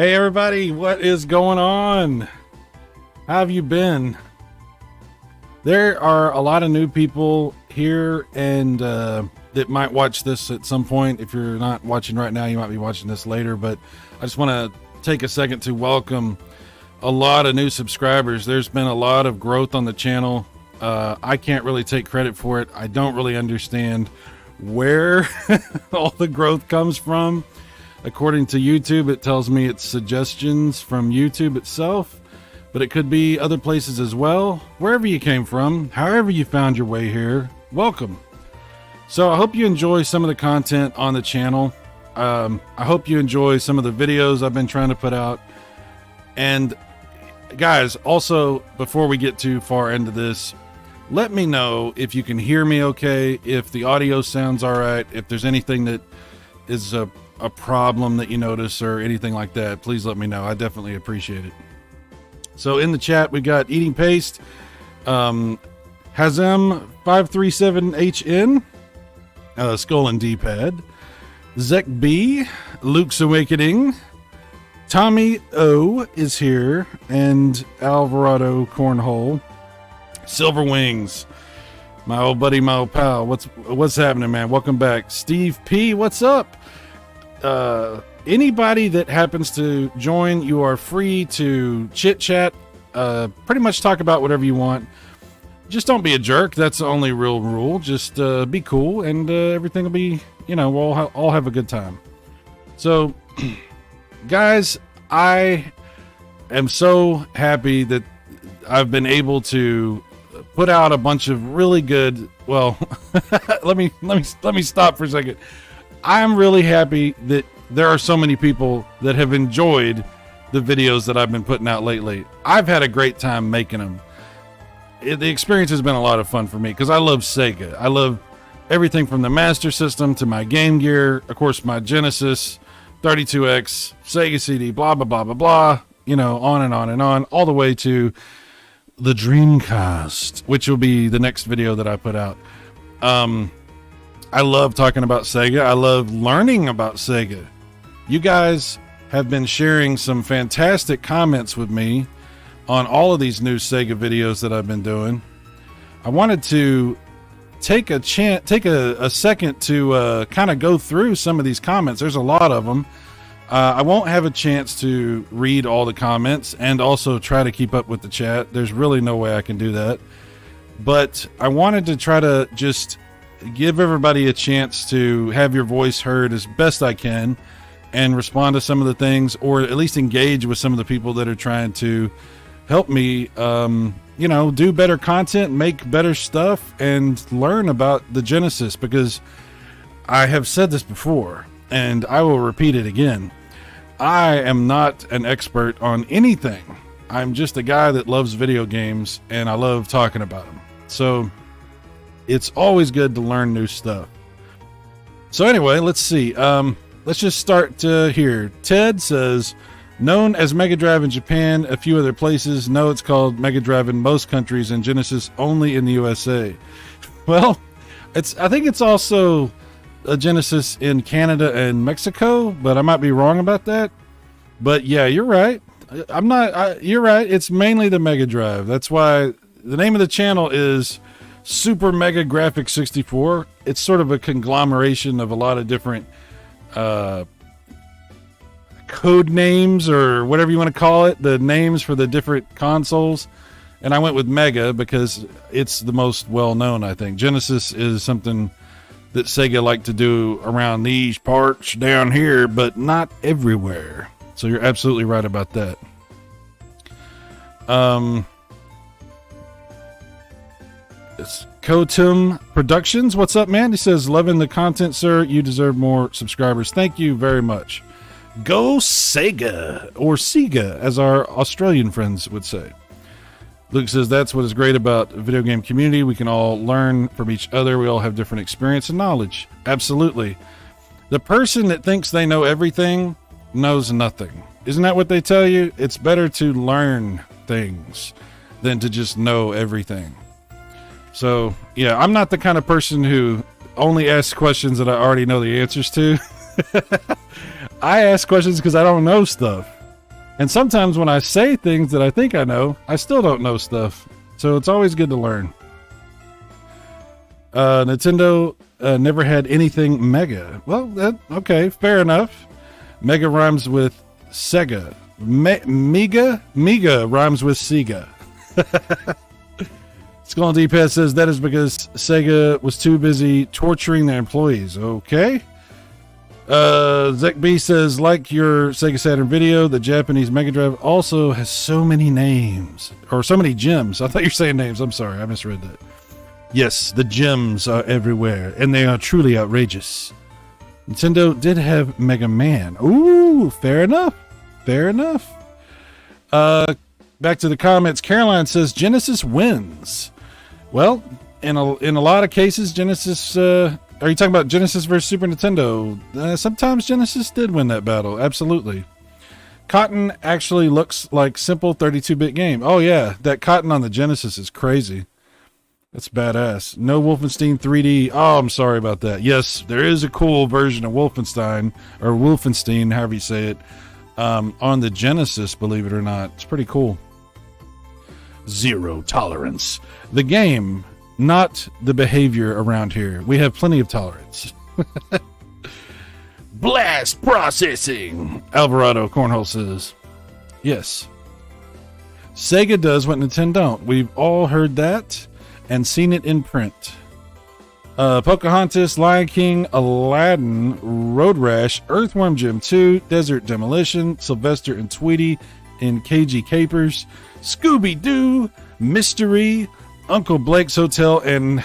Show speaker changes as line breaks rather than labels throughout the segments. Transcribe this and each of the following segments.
Hey everybody, what is going on? How have you been? There are a lot of new people here and that might watch this at some point. If you're not watching right now, you might be watching this later, but I just want to take a second to welcome a lot of new subscribers. There's been a lot of growth on the channel. I can't really take credit for it. I don't really understand where all the growth comes from. According to YouTube, it tells me it's suggestions from YouTube itself, but it could be other places as well. Wherever you came from, however you found your way here, welcome. So I hope you enjoy some of the content on the channel. I hope you enjoy some of the videos I've been trying to put out. And guys, also, before we get too far into this, let me know if you can hear me okay, if the audio sounds all right, if there's anything that is a problem that you notice or anything like that. Please let me know. I definitely appreciate it. So in the chat, we got Eating Paste, Hazem537HN, Skull and D-Pad, Zek B, Luke's Awakening, Tommy O is here, and Alvarado Cornhole, Silver Wings, my old buddy, my old pal. What's happening, man? Welcome back. Steve P, what's up? Anybody that happens to join, you are free to chit chat, pretty much talk about whatever you want. Just don't be a jerk. That's the only real rule. Just be cool, and everything will be, we'll all have a good time. So guys, I am so happy that I've been able to put out a bunch of really good, well, let me stop for a second. I'm really happy that there are so many people that have enjoyed the videos that I've been putting out lately. I've had a great time making them. The experience has been a lot of fun for me because I love Sega. I love everything from the Master System to my Game Gear, of course, my Genesis, 32X, Sega CD, blah, blah, blah, blah, blah, on and on and on, all the way to the Dreamcast, which will be the next video that I put out. I love talking about Sega. I love learning about Sega. You guys have been sharing some fantastic comments with me on all of these new Sega videos that I've been doing. I wanted to take a second to kind of go through some of these comments. There's a lot of them. I won't have a chance to read all the comments and also try to keep up with the chat. There's really no way I can do that. But I wanted to try to just give everybody a chance to have your voice heard as best I can and respond to some of the things, or at least engage with some of the people that are trying to help me, do better content, make better stuff, and learn about the Genesis, because I have said this before and I will repeat it again. I am not an expert on anything. I'm just a guy that loves video games and I love talking about them. So it's always good to learn new stuff. So anyway, let's see. Let's just start here. Ted says, known as Mega Drive in Japan, a few other places. No, it's called Mega Drive in most countries, and Genesis only in the USA. Well, I think it's also a Genesis in Canada and Mexico, but I might be wrong about that. But yeah, you're right. You're right. It's mainly the Mega Drive. That's why the name of the channel is Super Mega Grafx 64. It's sort of a conglomeration of a lot of different code names, or whatever you want to call it, the names for the different consoles. And I went with Mega because it's the most well-known, I think. Genesis is something that Sega like to do around these parts down here, but not everywhere. So you're absolutely right about that. It's Kotum Productions. What's up, man? He says, loving the content, sir. You deserve more subscribers. Thank you very much. Go Sega, or Sega, as our Australian friends would say. Luke says, that's what is great about the video game community. We can all learn from each other. We all have different experience and knowledge. Absolutely. The person that thinks they know everything knows nothing. Isn't that what they tell you? It's better to learn things than to just know everything. So, yeah, I'm not the kind of person who only asks questions that I already know the answers to. I ask questions because I don't know stuff. And sometimes when I say things that I think I know, I still don't know stuff. So it's always good to learn. Nintendo never had anything Mega. Well, okay, fair enough. Mega rhymes with Sega. Mega rhymes with Sega. Skull D-Pad says that is because Sega was too busy torturing their employees. Okay. Zek B says, like your Sega Saturn video, the Japanese Mega Drive also has so many names. Or so many gems. I thought you were saying names. I'm sorry. I misread that. Yes, the gems are everywhere, and they are truly outrageous. Nintendo did have Mega Man. Ooh, fair enough. Fair enough. Back to the comments. Caroline says, Genesis wins. Well, in a lot of cases, Genesis... are you talking about Genesis versus Super Nintendo? Sometimes Genesis did win that battle. Absolutely. Cotton actually looks like simple 32-bit game. Oh, yeah. That Cotton on the Genesis is crazy. That's badass. No Wolfenstein 3D. Oh, I'm sorry about that. Yes, there is a cool version of Wolfenstein, or Wolfenstein, however you say it, on the Genesis, believe it or not. It's pretty cool. Zero tolerance. The game, not the behavior around here. We have plenty of tolerance. Blast processing, Alvarado Cornhole says. Yes. Sega does what Nintendo don't. We've all heard that and seen it in print. Pocahontas, Lion King, Aladdin, Road Rash, Earthworm Jim 2, Desert Demolition, Sylvester and Tweety in KG Capers, Scooby-Doo, Mystery, Uncle Blake's Hotel, and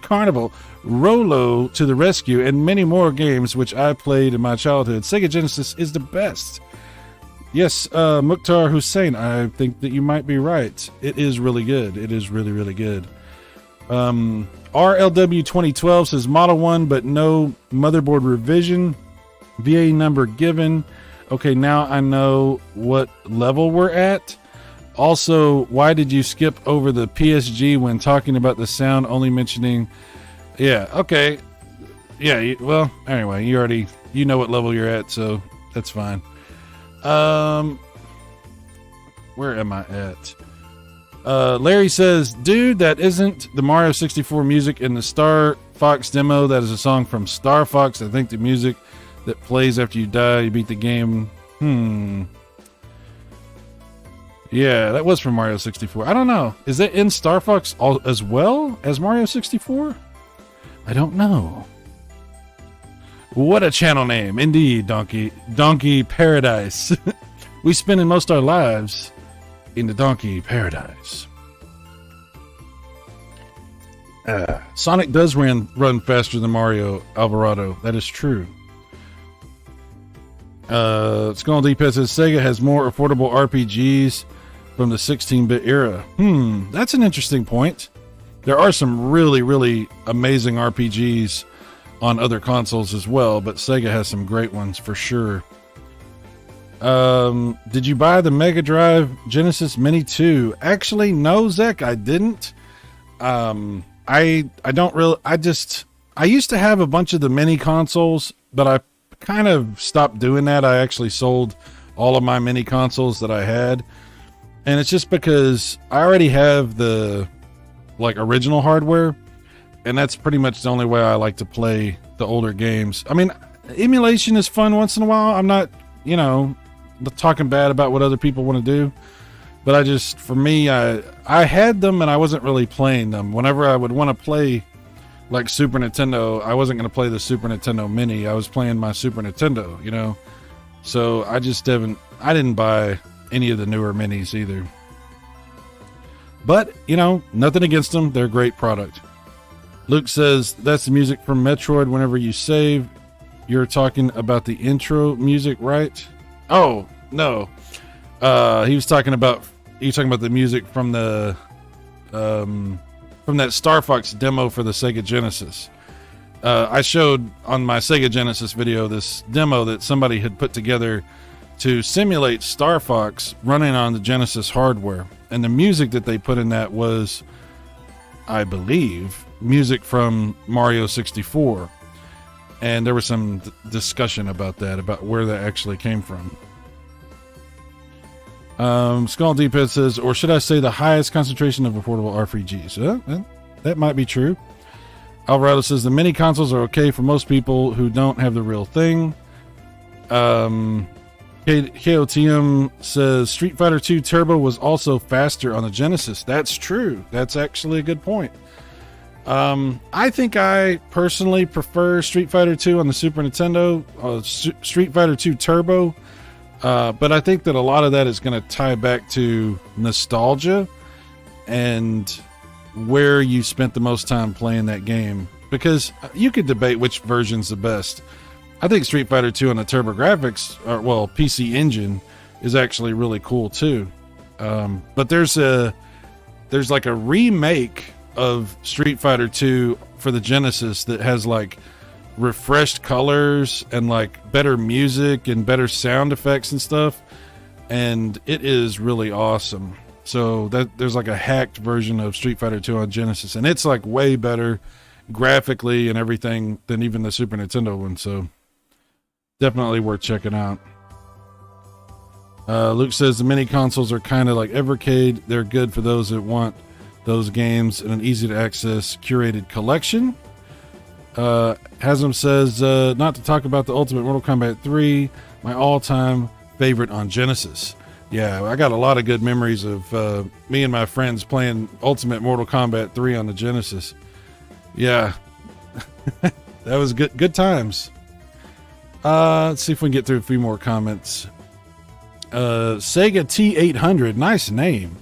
Carnival, Rolo to the Rescue, and many more games which I played in my childhood. Sega Genesis is the best. Yes, Mukhtar Hussein, I think that you might be right. It is really good. It is really, really good. RLW 2012 says Model 1, but no motherboard revision. VA number given. Okay, now I know what level we're at. Also, why did you skip over the PSG when talking about the sound, only mentioning... Yeah, okay. Yeah, well, anyway, you know what level you're at, so that's fine. Where am I at? Larry says, dude, that isn't the Mario 64 music in the Star Fox demo. That is a song from Star Fox. I think the music that plays after you die, you beat the game. Yeah, that was from Mario 64. I don't know. Is that in Star Fox as well as Mario 64? I don't know. What a channel name. Indeed, Donkey Paradise. We spend most of our lives in the Donkey Paradise. Sonic does run faster than Mario, Alvarado. That is true. Skull D-Pad says Sega has more affordable RPGs from the 16-bit era. That's an interesting point. There are some really, really amazing RPGs on other consoles as well, but Sega has some great ones for sure. Did you buy the Mega Drive Genesis Mini 2? Actually, no, Zach, I didn't. I don't really, I used to have a bunch of the mini consoles, but I kind of stopped doing that. I actually sold all of my mini consoles that I had. And it's just because I already have the original hardware, and that's pretty much the only way I like to play the older games. I mean, emulation is fun once in a while. I'm not, talking bad about what other people want to do, but for me, I had them and I wasn't really playing them. Whenever I would want to play like Super Nintendo, I wasn't going to play the Super Nintendo Mini. I was playing my Super Nintendo, so I didn't buy any of the newer minis either. But, nothing against them. They're a great product. Luke says, that's the music from Metroid whenever you save. You're talking about the intro music, right? Oh, no. He was talking about the music from the from that Star Fox demo for the Sega Genesis. I showed on my Sega Genesis video this demo that somebody had put together to simulate Star Fox running on the Genesis hardware. And the music that they put in that was, I believe, music from Mario 64. And there was some discussion about that, about where that actually came from. Skull Deephead says, or should I say the highest concentration of affordable RPGs? That might be true. Alvarado says the mini consoles are okay for most people who don't have the real thing. KOTM says Street Fighter 2 Turbo was also faster on the Genesis. That's true. That's actually a good point. I think I personally prefer Street Fighter 2 on the Super Nintendo, Street Fighter 2 Turbo. But I think that a lot of that is going to tie back to nostalgia and where you spent the most time playing that game. Because you could debate which version's the best. I think Street Fighter 2 on the Turbo Graphics, or well, PC Engine, is actually really cool too. But there's like a remake of Street Fighter 2 for the Genesis that has like refreshed colors and like better music and better sound effects and stuff, and it is really awesome. So that there's like a hacked version of Street Fighter 2 on Genesis, and it's like way better graphically and everything than even the Super Nintendo one. So definitely worth checking out. Luke says the mini consoles are kind of like Evercade. They're good for those that want those games in an easy to access curated collection. Hasm says not to talk about the Ultimate Mortal Kombat 3, my all-time favorite on Genesis. Yeah, I got a lot of good memories of me and my friends playing Ultimate Mortal Kombat 3 on the Genesis. Yeah, that was good times. Let's see if we can get through a few more comments. Sega T800, nice name.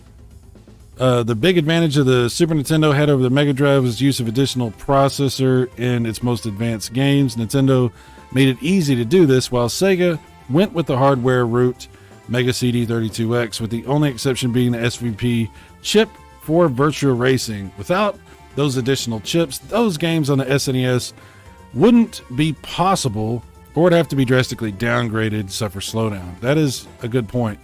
The big advantage of the Super Nintendo had over the Mega Drive was use of additional processor in its most advanced games. Nintendo made it easy to do this, while Sega went with the hardware route, Mega CD32X, with the only exception being the SVP chip for virtual racing. Without those additional chips, those games on the SNES wouldn't be possible, or would have to be drastically downgraded, suffer slowdown. That is a good point.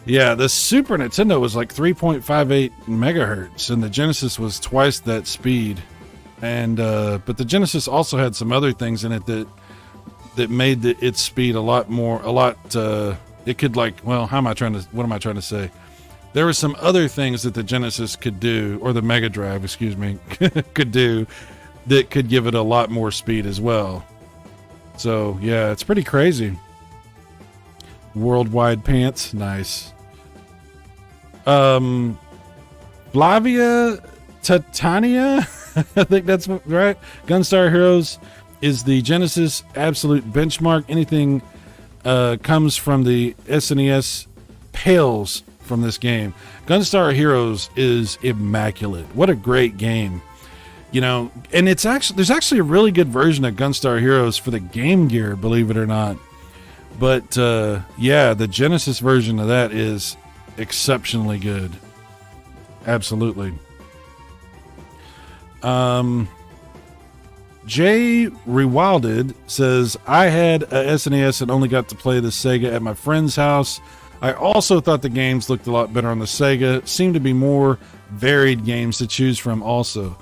Yeah, the Super Nintendo was like 3.58 megahertz, and the Genesis was twice that speed. And but the Genesis also had some other things in it that made its speed a lot. It could like, well, what am I trying to say? There were some other things that the Genesis could do, or the Mega Drive, excuse me, could do, that could give it a lot more speed as well. So yeah, it's pretty crazy. Worldwide pants, nice. Flavia Titania, I think that's right. Gunstar Heroes is the Genesis absolute benchmark. Anything comes from the SNES pales from this game. Gunstar Heroes is immaculate. What a great game. You know, and there's actually a really good version of Gunstar Heroes for the Game Gear, believe it or not. But yeah, the Genesis version of that is exceptionally good. Absolutely. Jay Rewilded says, I had a SNES and only got to play the Sega at my friend's house. I also thought the games looked a lot better on the Sega. Seemed to be more varied games to choose from also.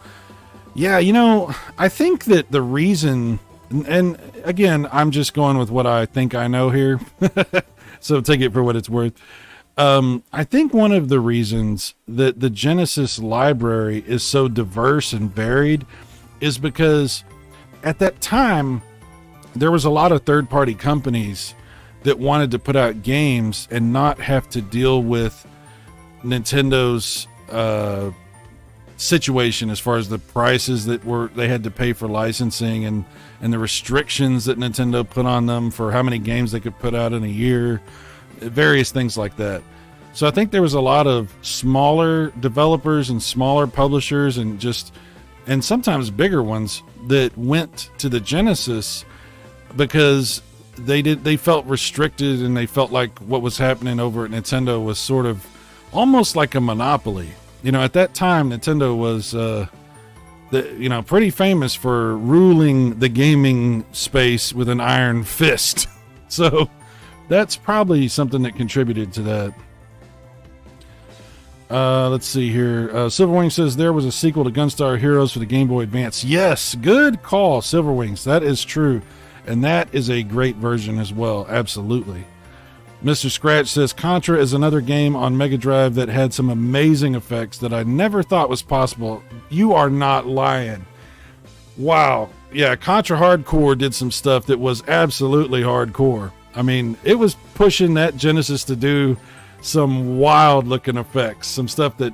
Yeah, you know, I think that the reason, and again, I'm just going with what I think I know here, so take it for what it's worth. I think one of the reasons that the Genesis library is so diverse and varied is because at that time, there was a lot of third-party companies that wanted to put out games and not have to deal with Nintendo's situation as far as the prices that they had to pay for licensing and the restrictions that Nintendo put on them for how many games they could put out in a year, various things like that. So I think there was a lot of smaller developers and smaller publishers and sometimes bigger ones that went to the Genesis because they felt restricted, and they felt like what was happening over at Nintendo was sort of almost like a monopoly. You know, at that time, Nintendo was, pretty famous for ruling the gaming space with an iron fist. So that's probably something that contributed to that. Let's see here. Silverwing says there was a sequel to Gunstar Heroes for the Game Boy Advance. Yes, good call, Silverwings. That is true. And that is a great version as well. Absolutely. Mr. Scratch says Contra is another game on Mega Drive that had some amazing effects that I never thought was possible. You are not lying. Wow. Yeah, Contra Hardcore did some stuff that was absolutely hardcore. I mean, it was pushing that Genesis to do some wild looking effects, some stuff that,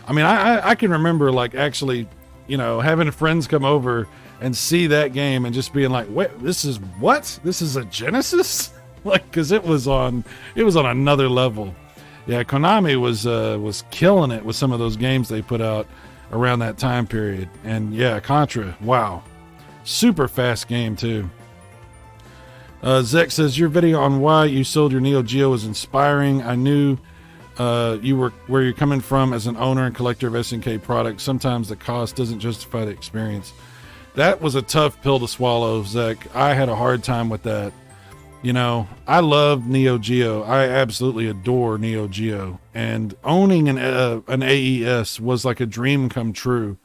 I mean, I can remember like actually, you know, having friends come over and see that game and just being like, wait, this is what? This is a Genesis? Like, cause it was on another level. Yeah. Konami was killing it with some of those games they put out around that time period. And yeah, Contra, wow. Super fast game too. Zek says your video on why you sold your Neo Geo was inspiring. I knew you were where you're coming from as an owner and collector of SNK products. Sometimes the cost doesn't justify the experience. That was a tough pill to swallow, Zek. I had a hard time with that. You know, I love Neo Geo. I absolutely adore Neo Geo, and owning an AES was like a dream come true.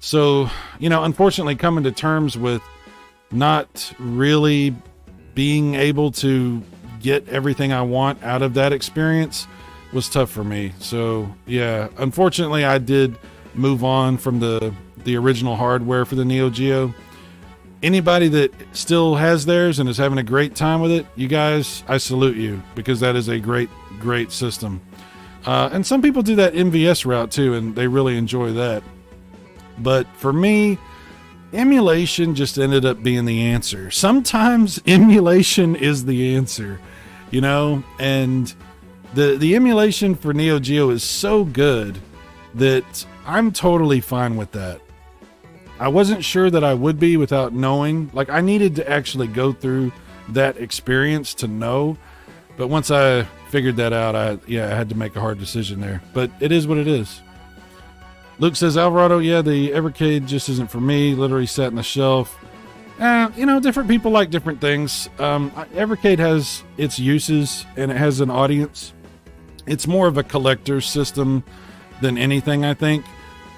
So, you know, unfortunately, coming to terms with not really being able to get everything I want out of that experience was tough for me. So yeah, unfortunately I did move on from the original hardware for the Neo Geo. Anybody that still has theirs and is having a great time with it, you guys, I salute you, because that is a great system. And some people do that MVS route too, and they really enjoy that. But for me, emulation just ended up being the answer. Sometimes emulation is the answer, you know, and the emulation for Neo Geo is so good that I'm totally fine with that. I wasn't sure that I would be without knowing. Like, I needed to actually go through that experience to know. But once I figured that out, I had to make a hard decision there. But it is what it is. Luke says, Alvarado, yeah, the Evercade just isn't for me. Literally sat on the shelf. You know, different people like different things. Evercade has its uses and it has an audience. It's more of a collector system than anything, I think.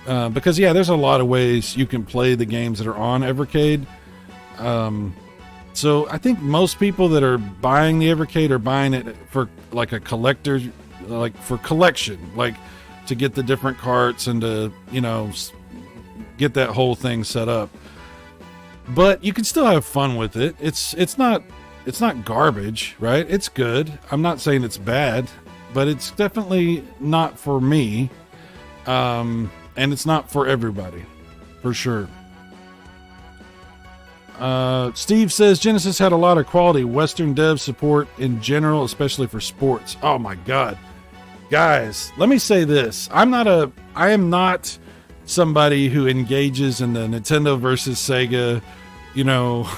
Because, yeah, there's a lot of ways you can play the games that are on Evercade. So I think most people that are buying the Evercade are buying it for like a collector, like for collection, like to get the different carts and to, you know, get that whole thing set up. But you can still have fun with it. It's not garbage, right? It's good. I'm not saying it's bad, but it's definitely not for me. And it's not for everybody, for sure. Steve says Genesis had a lot of quality Western dev support in general, especially for sports. Oh my God. Guys, let me say this. I am not somebody who engages in the Nintendo versus Sega, you know,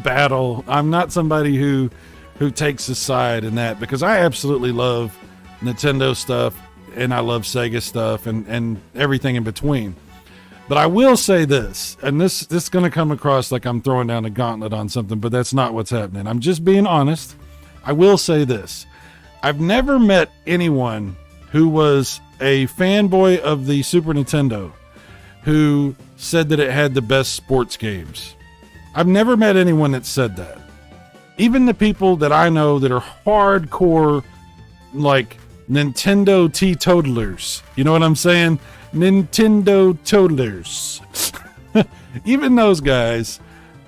battle. I'm not somebody who takes a side in that, because I absolutely love Nintendo stuff and I love Sega stuff and everything in between. But I will say this, and this is going to come across like I'm throwing down a gauntlet on something, but that's not what's happening. I'm just being honest. I will say this. I've never met anyone who was a fanboy of the Super Nintendo who said that it had the best sports games. I've never met anyone that said that. Even the people that I know that are hardcore, like, Nintendo teetotalers. You know what I'm saying? Nintendo totalers. Even those guys,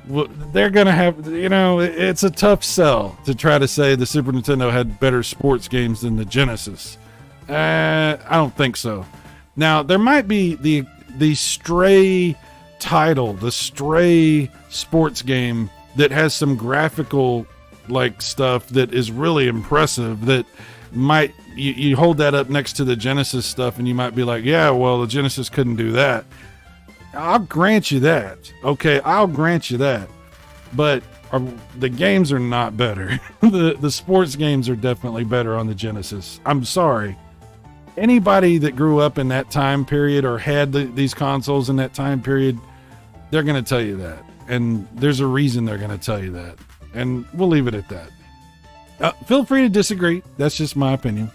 they're going to have, you know, it's a tough sell to try to say the Super Nintendo had better sports games than the Genesis. I don't think so. Now, there might be the stray title, the stray sports game that has some graphical, like, stuff that is really impressive that might, you hold that up next to the Genesis stuff and you might be like, yeah, well, the Genesis couldn't do that. I'll grant you that. Okay, I'll grant you that. But the games are not better. The sports games are definitely better on the Genesis. I'm sorry. Anybody that grew up in that time period or had these consoles in that time period, they're going to tell you that. And there's a reason they're going to tell you that. And we'll leave it at that. Feel free to disagree. That's just my opinion.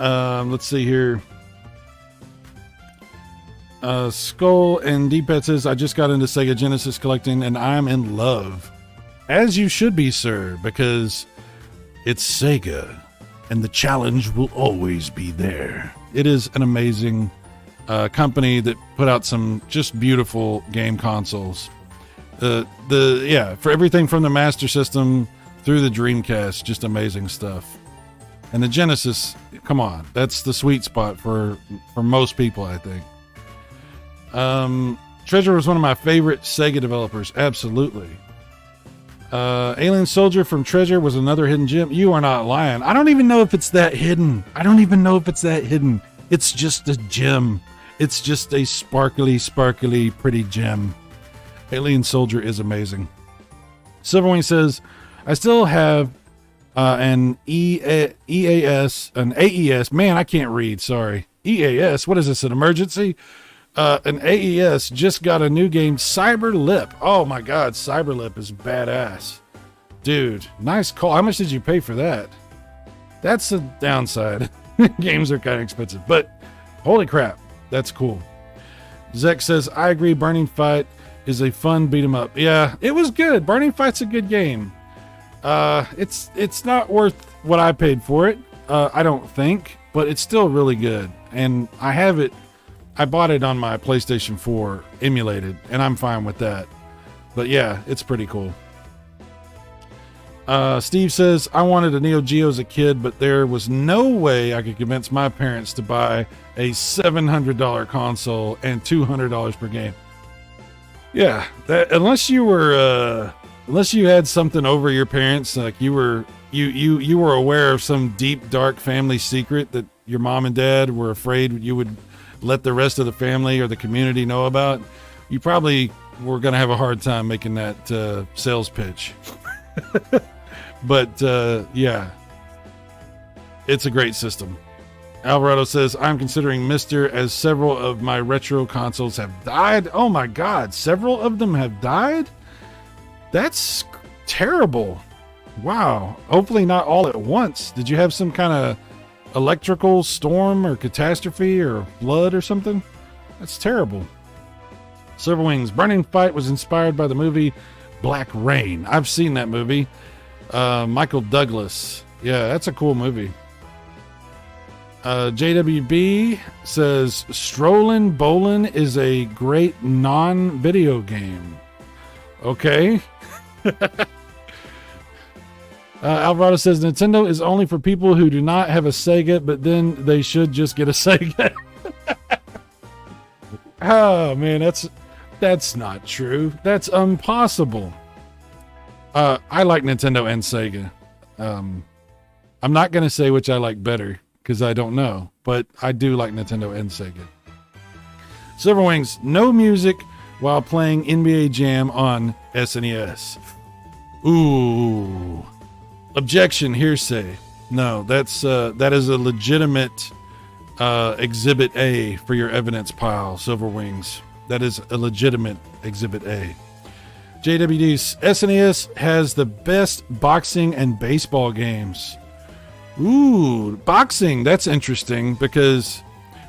Let's see here. Skull and D-Pet says, I just got into Sega Genesis collecting and I'm in love. As you should be, sir, because It's Sega, and the challenge will always be there. It is an amazing company that put out some just beautiful game consoles. For everything from the Master System through the Dreamcast, just amazing stuff. And the Genesis, come on, that's the sweet spot for most people, I think. Treasure was one of my favorite Sega developers, absolutely. Alien Soldier from Treasure was another hidden gem. You are not lying. I don't even know if it's that hidden. It's just a gem. It's just a sparkly, pretty gem. Alien Soldier is amazing. Silverwing says, I still have an AES. Man, I can't read. Sorry. EAS. What is this? An emergency? An AES just got a new game, Cyberlip. Oh my God, Cyberlip is badass. Dude, nice call. How much did you pay for that? That's the downside. Games are kind of expensive, but holy crap, that's cool. Zek says, I agree, Burning Fight is a fun beat 'em up. Yeah, it was good. Burning Fight's a good game. It's not worth what I paid for it, I don't think, but it's still really good. And I bought it on my PlayStation 4 emulated, and I'm fine with that. But yeah, it's pretty cool. Steve says, I wanted a Neo Geo as a kid, but there was no way I could convince my parents to buy a $700 console and $200 per game. Yeah, unless you had something over your parents, like you were aware of some deep, dark family secret that your mom and dad were afraid you would let the rest of the family or the community know about, you probably were going to have a hard time making that sales pitch. But yeah, it's a great system. Alvarado says, I'm considering Mister as several of my retro consoles have died. Oh my God, several of them have died? That's terrible. Wow. Hopefully not all at once. Did you have some kind of electrical storm or catastrophe or flood or something? That's terrible. Silverwings, Burning Fight was inspired by the movie Black Rain. I've seen that movie. Michael Douglas. Yeah, that's a cool movie. JWB says, Strollin' Bowlin' is a great non-video game. Okay. Alvarado says, Nintendo is only for people who do not have a Sega, but then they should just get a Sega. Oh, man, that's not true. That's impossible. I like Nintendo and Sega. I'm not going to say which I like better, because I don't know, but I do like Nintendo and Sega. Silverwings, no music while playing NBA Jam on SNES. Ooh. Objection, hearsay. No, that is a legitimate Exhibit A for your evidence pile, Silverwings. That is a legitimate Exhibit A. JWD's SNES has the best boxing and baseball games. Ooh, boxing. That's interesting, because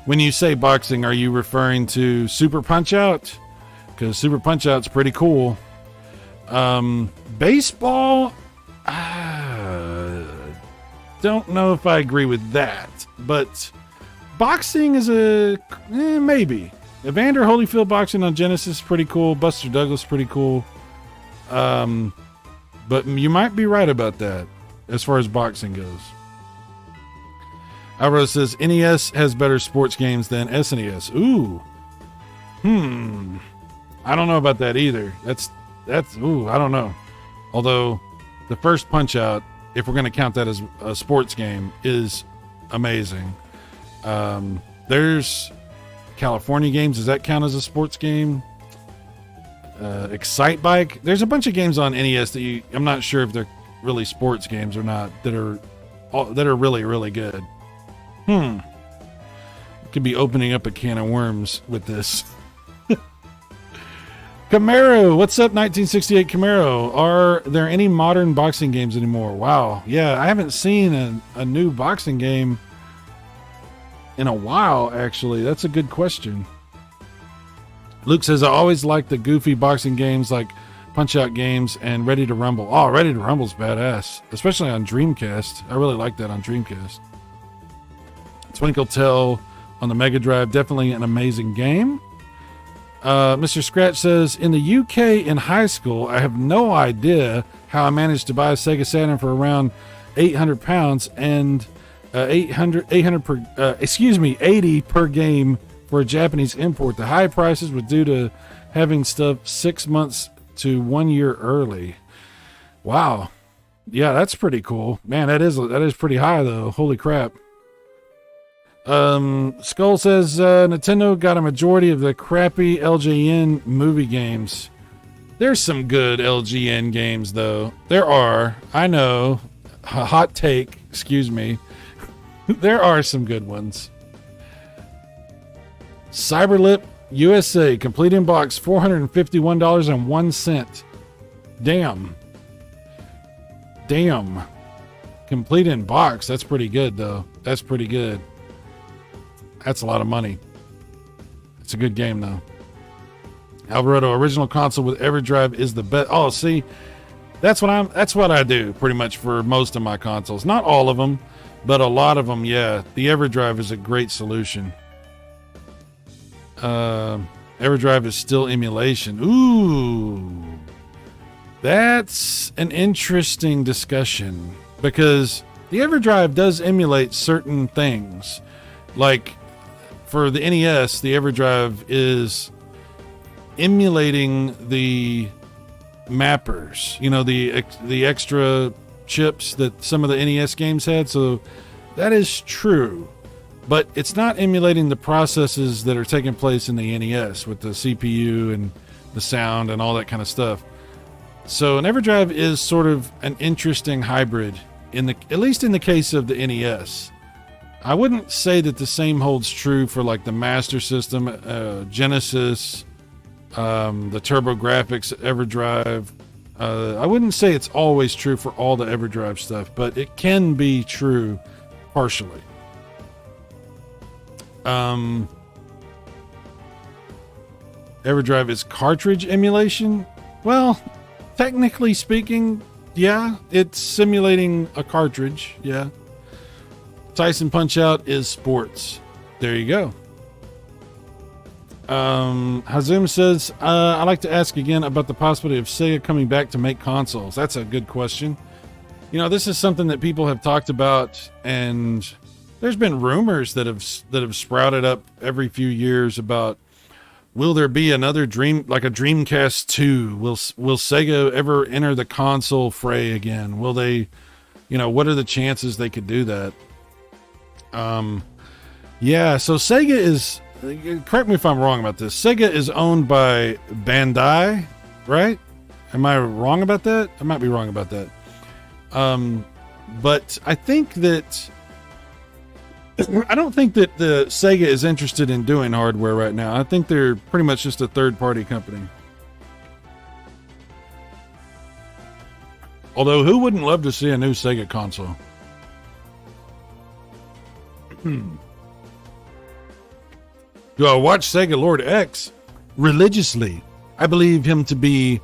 when you say boxing, are you referring to Super Punch-Out? Because Super Punch-Out's pretty cool. Baseball, don't know if I agree with that, but boxing is maybe. Evander Holyfield boxing on Genesis is pretty cool. Buster Douglas pretty cool. But you might be right about that as far as boxing goes. Alvaro says NES has better sports games than SNES. Ooh. I don't know about that either. That's I don't know. Although the first Punch-Out, if we're going to count that as a sports game, is amazing. There's California games. Does that count as a sports game? Excite Bike. There's a bunch of games on NES that I'm not sure if they're really sports games or not, that are really, really good. Could be opening up a can of worms with this. Camaro, what's up, 1968 Camaro? Are there any modern boxing games anymore? Wow. Yeah, I haven't seen a new boxing game in a while, actually. That's a good question. Luke says, I always like the goofy boxing games like Punch-Out games, and Ready to Rumble. Oh, Ready to Rumble's badass, especially on Dreamcast. I really like that on Dreamcast. Twinkle Tell on the Mega Drive, definitely an amazing game. Mr. Scratch says, in the UK in high school, I have no idea how I managed to buy a Sega Saturn for around £800 and 80 per game for a Japanese import. The high prices were due to having stuff 6 months to 1 year early. Wow. Yeah, that's pretty cool. Man, that is pretty high though. Holy crap. Skull says Nintendo got a majority of the crappy LJN movie games. There's some good LGN games though. There are. I know. Hot take. Excuse me. There are some good ones. Cyberlip USA, complete in box, $451.01. Damn. Complete in box. That's pretty good though. That's pretty good. That's a lot of money. It's a good game though. Alvarado, original console with EverDrive is the best. Oh, see, that's what I do pretty much for most of my consoles. Not all of them, but a lot of them. Yeah, the EverDrive is a great solution. EverDrive is still emulation. Ooh, that's an interesting discussion because the EverDrive does emulate certain things. Like for the NES, the EverDrive is emulating the mappers, you know, the extra chips that some of the NES games had. So that is true, but it's not emulating the processes that are taking place in the NES with the CPU and the sound and all that kind of stuff. So an EverDrive is sort of an interesting hybrid at least in the case of the NES. I wouldn't say that the same holds true for like the Master System, Genesis, the TurboGrafx EverDrive. I wouldn't say it's always true for all the EverDrive stuff, but it can be true partially. EverDrive is cartridge emulation. Well, technically speaking, yeah, it's simulating a cartridge. Yeah. Tyson Punch-Out is sports. There you go. Hazum says, I'd like to ask again about the possibility of Sega coming back to make consoles. That's a good question. You know, this is something that people have talked about, and there's been rumors that have sprouted up every few years about, will there be another like a Dreamcast 2? Will Sega ever enter the console fray again? Will they, you know, what are the chances they could do that? Yeah, so Sega is, correct me if I'm wrong about this, Sega is owned by Bandai, right? Am I wrong about that? I might be wrong about that. But I think that I don't think that the Sega is interested in doing hardware right now. I think they're pretty much just a third-party company. Although, who wouldn't love to see a new Sega console? Do I watch Sega Lord X religiously? I believe him to be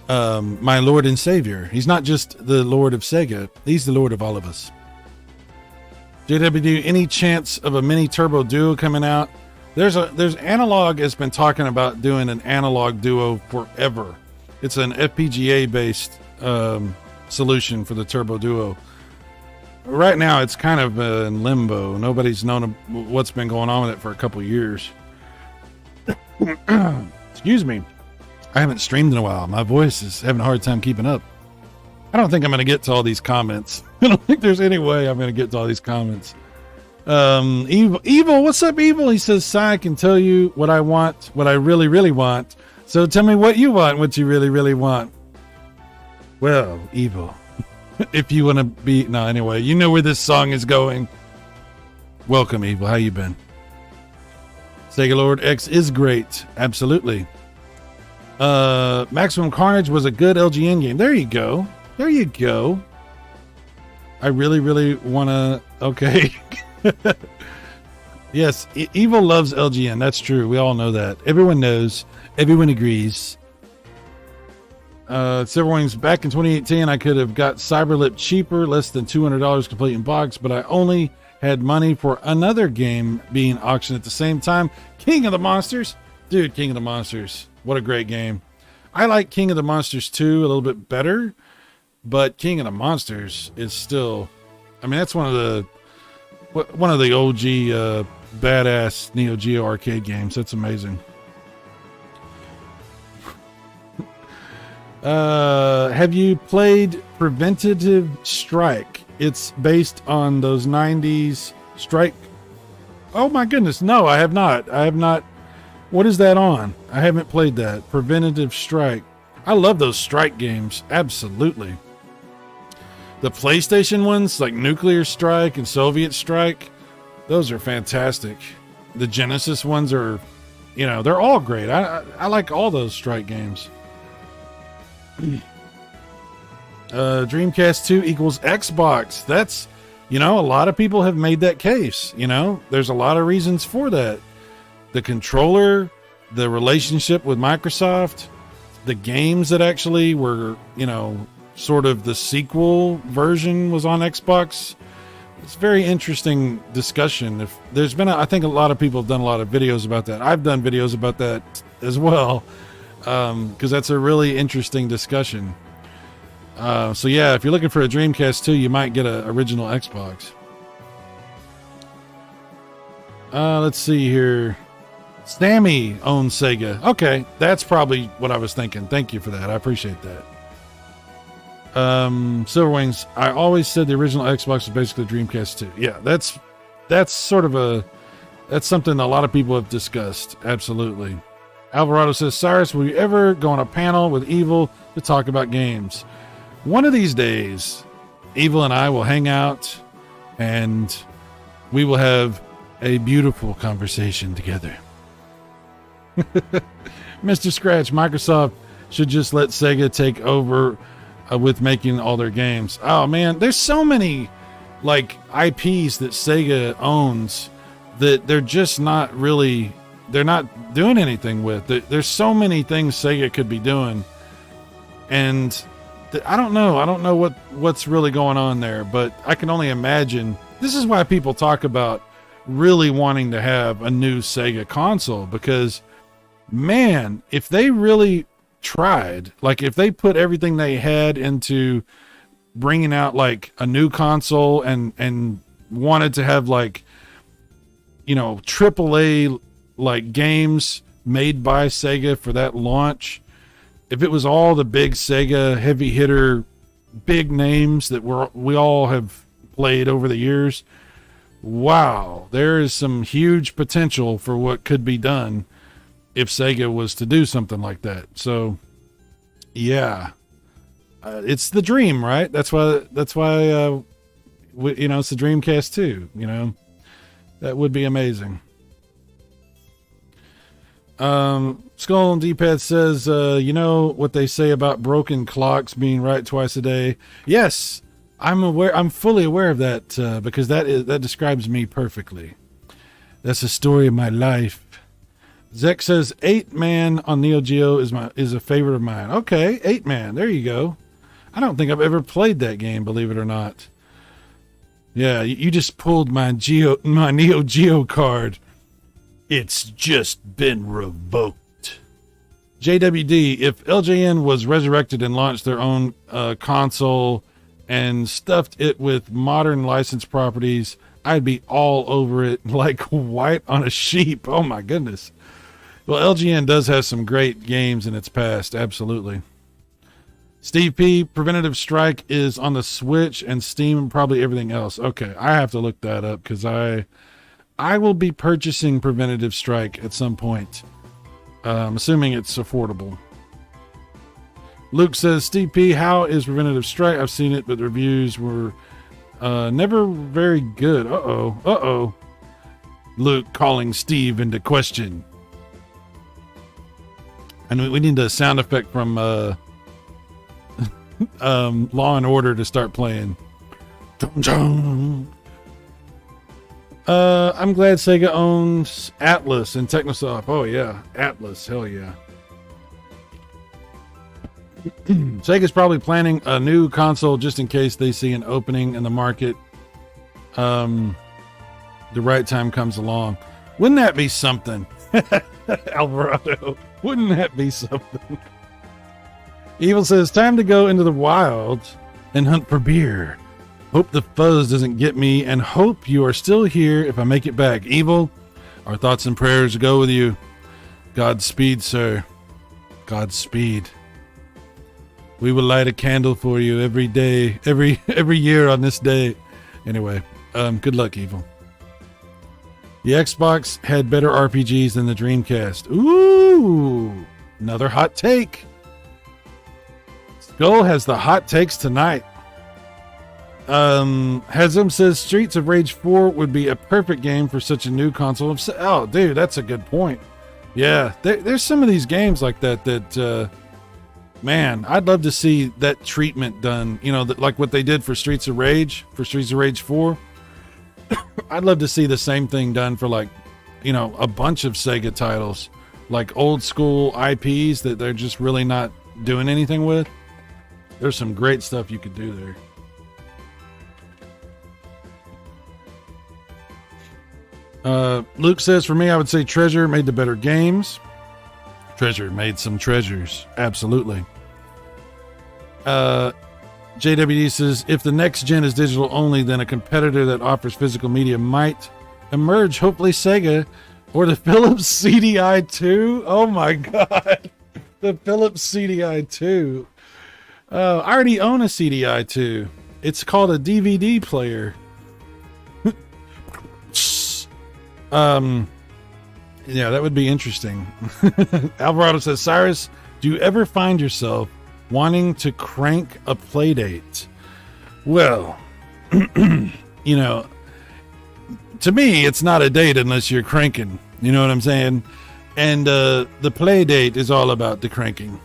my Lord and Savior. He's not just the Lord of Sega. He's the Lord of all of us. JWD, any chance of a mini Turbo Duo coming out? There's Analog has been talking about doing an Analog Duo forever. It's an FPGA based solution for the Turbo Duo. Right now, it's kind of in limbo. Nobody's known what's been going on with it for a couple years. Excuse me. I haven't streamed in a while. My voice is having a hard time keeping up. I don't think I'm going to get to all these comments. I don't think there's any way I'm going to get to all these comments. Evil, what's up, Evil? He says, I can tell you what I want, what I really, really want. So tell me what you want, what you really, really want. Well, Evil. If you want to be, no, anyway, you know where this song is going. Welcome, Evil. How you been? Sega Lord X is great. Absolutely. Maximum Carnage was a good LGN game. There you go. There you go. I really, really want to, okay. Yes, Evil loves LGN. That's true. We all know that. Everyone knows. Everyone agrees. Silverwings, back in 2018, I could have got Cyberlip cheaper, less than $200 complete in box, but I only had money for another game being auctioned at the same time. King of the Monsters. Dude, King of the Monsters. What a great game. I like King of the Monsters 2 a little bit better, but King of the Monsters is still, I mean, that's one of the OG badass Neo Geo arcade games. That's amazing. Have you played Preventative Strike? It's based on those 90s strike. Oh my goodness. No, I have not. I have not. What is that on? I haven't played that. Preventative Strike. I love those strike games. Absolutely. The PlayStation ones, like Nuclear Strike and Soviet Strike, those are fantastic. The Genesis ones are, you know, they're all great. I like all those strike games. Dreamcast 2 equals Xbox. That's, you know, a lot of people have made that case. You know, there's a lot of reasons for that. The controller, the relationship with Microsoft, the games that actually were, you know, sort of the sequel version was on Xbox. It's a very interesting discussion. If there's been, I think a lot of people have done a lot of videos about that. I've done videos about that as well, because that's a really interesting discussion. So yeah, if you're looking for a Dreamcast 2, you might get an original Xbox. Let's see here. Sammy owns Sega. Okay, that's probably what I was thinking. Thank you for that. I appreciate that. Silverwings, I always said the original Xbox was basically Dreamcast 2. Yeah, that's sort of that's something a lot of people have discussed. Absolutely. Alvarado says, Cyrus, will you ever go on a panel with Evil to talk about games? One of these days, Evil and I will hang out and we will have a beautiful conversation together. Mr. Scratch, Microsoft should just let Sega take over with making all their games. Oh man, there's so many like IPs that Sega owns that they're just not really, they're not doing anything with. There's so many things Sega could be doing, and I don't know what's really going on there, but I can only imagine. This is why people talk about really wanting to have a new Sega console, because man, if they really tried, like if they put everything they had into bringing out like a new console and wanted to have like, you know, AAA like games made by Sega for that launch, if it was all the big Sega heavy hitter big names that we all have played over the years, wow, there is some huge potential for what could be done if Sega was to do something like that. So yeah, it's the dream, right? That's why you know, it's the Dreamcast 2, you know, that would be amazing. Skull and D-Pad says, you know what they say about broken clocks being right twice a day? Yes, I'm fully aware of that, because that describes me perfectly. That's the story of my life. Zek says 8-Man on Neo Geo is a favorite of mine. Okay, 8-Man, there you go. I don't think I've ever played that game, believe it or not. Yeah, you just pulled my Neo Geo card. It's just been revoked. JWD, if LJN was resurrected and launched their own console and stuffed it with modern licensed properties, I'd be all over it like white on a sheep. Oh my goodness. Well, LGN does have some great games in its past. Absolutely. Steve P, Preventative Strike is on the Switch and Steam and probably everything else. Okay, I have to look that up because I will be purchasing Preventative Strike at some point. Assuming it's affordable. Luke says, Steve P, how is Preventative Strike? I've seen it, but the reviews were never very good. Uh-oh. Luke calling Steve into question. And we need a sound effect from Law and Order to start playing. I'm glad Sega owns Atlas and Technosoft. Oh yeah, Atlas, hell yeah. Sega's probably planning a new console just in case they see an opening in the market. The right time comes along. Wouldn't that be something? Alvarado, wouldn't that be something? Evil says, time to go into the wild and hunt for beer. Hope the fuzz doesn't get me, and hope you are still here if I make it back. Evil, our thoughts and prayers go with you. Godspeed, sir. Godspeed. We will light a candle for you every day, every year on this day. Anyway, good luck, Evil. The Xbox had better RPGs than the Dreamcast. Ooh, another hot take. Skull has the hot takes tonight. Hasm says Streets of Rage 4 would be a perfect game for such a new console. Oh, dude, that's a good point. Yeah, there's some of these games like that man, I'd love to see that treatment done. You know, like what they did for Streets of Rage 4. I'd love to see the same thing done for, like, you know, a bunch of Sega titles, like old school IPs that they're just really not doing anything with. There's some great stuff you could do there. Luke says, for me, I would say Treasure made the better games. Treasure made some treasures. Absolutely. JWD says, if the next gen is digital only, then a competitor that offers physical media might emerge. Hopefully Sega or the Philips CDI 2. Oh my God. The Philips CDI 2. I already own a CDI 2. It's called a DVD player. Yeah, that would be interesting. Alvarado says, Cyrus, do you ever find yourself wanting to crank a play date? Well, you know, to me, it's not a date unless you're cranking. You know what I'm saying? And the play date is all about the cranking.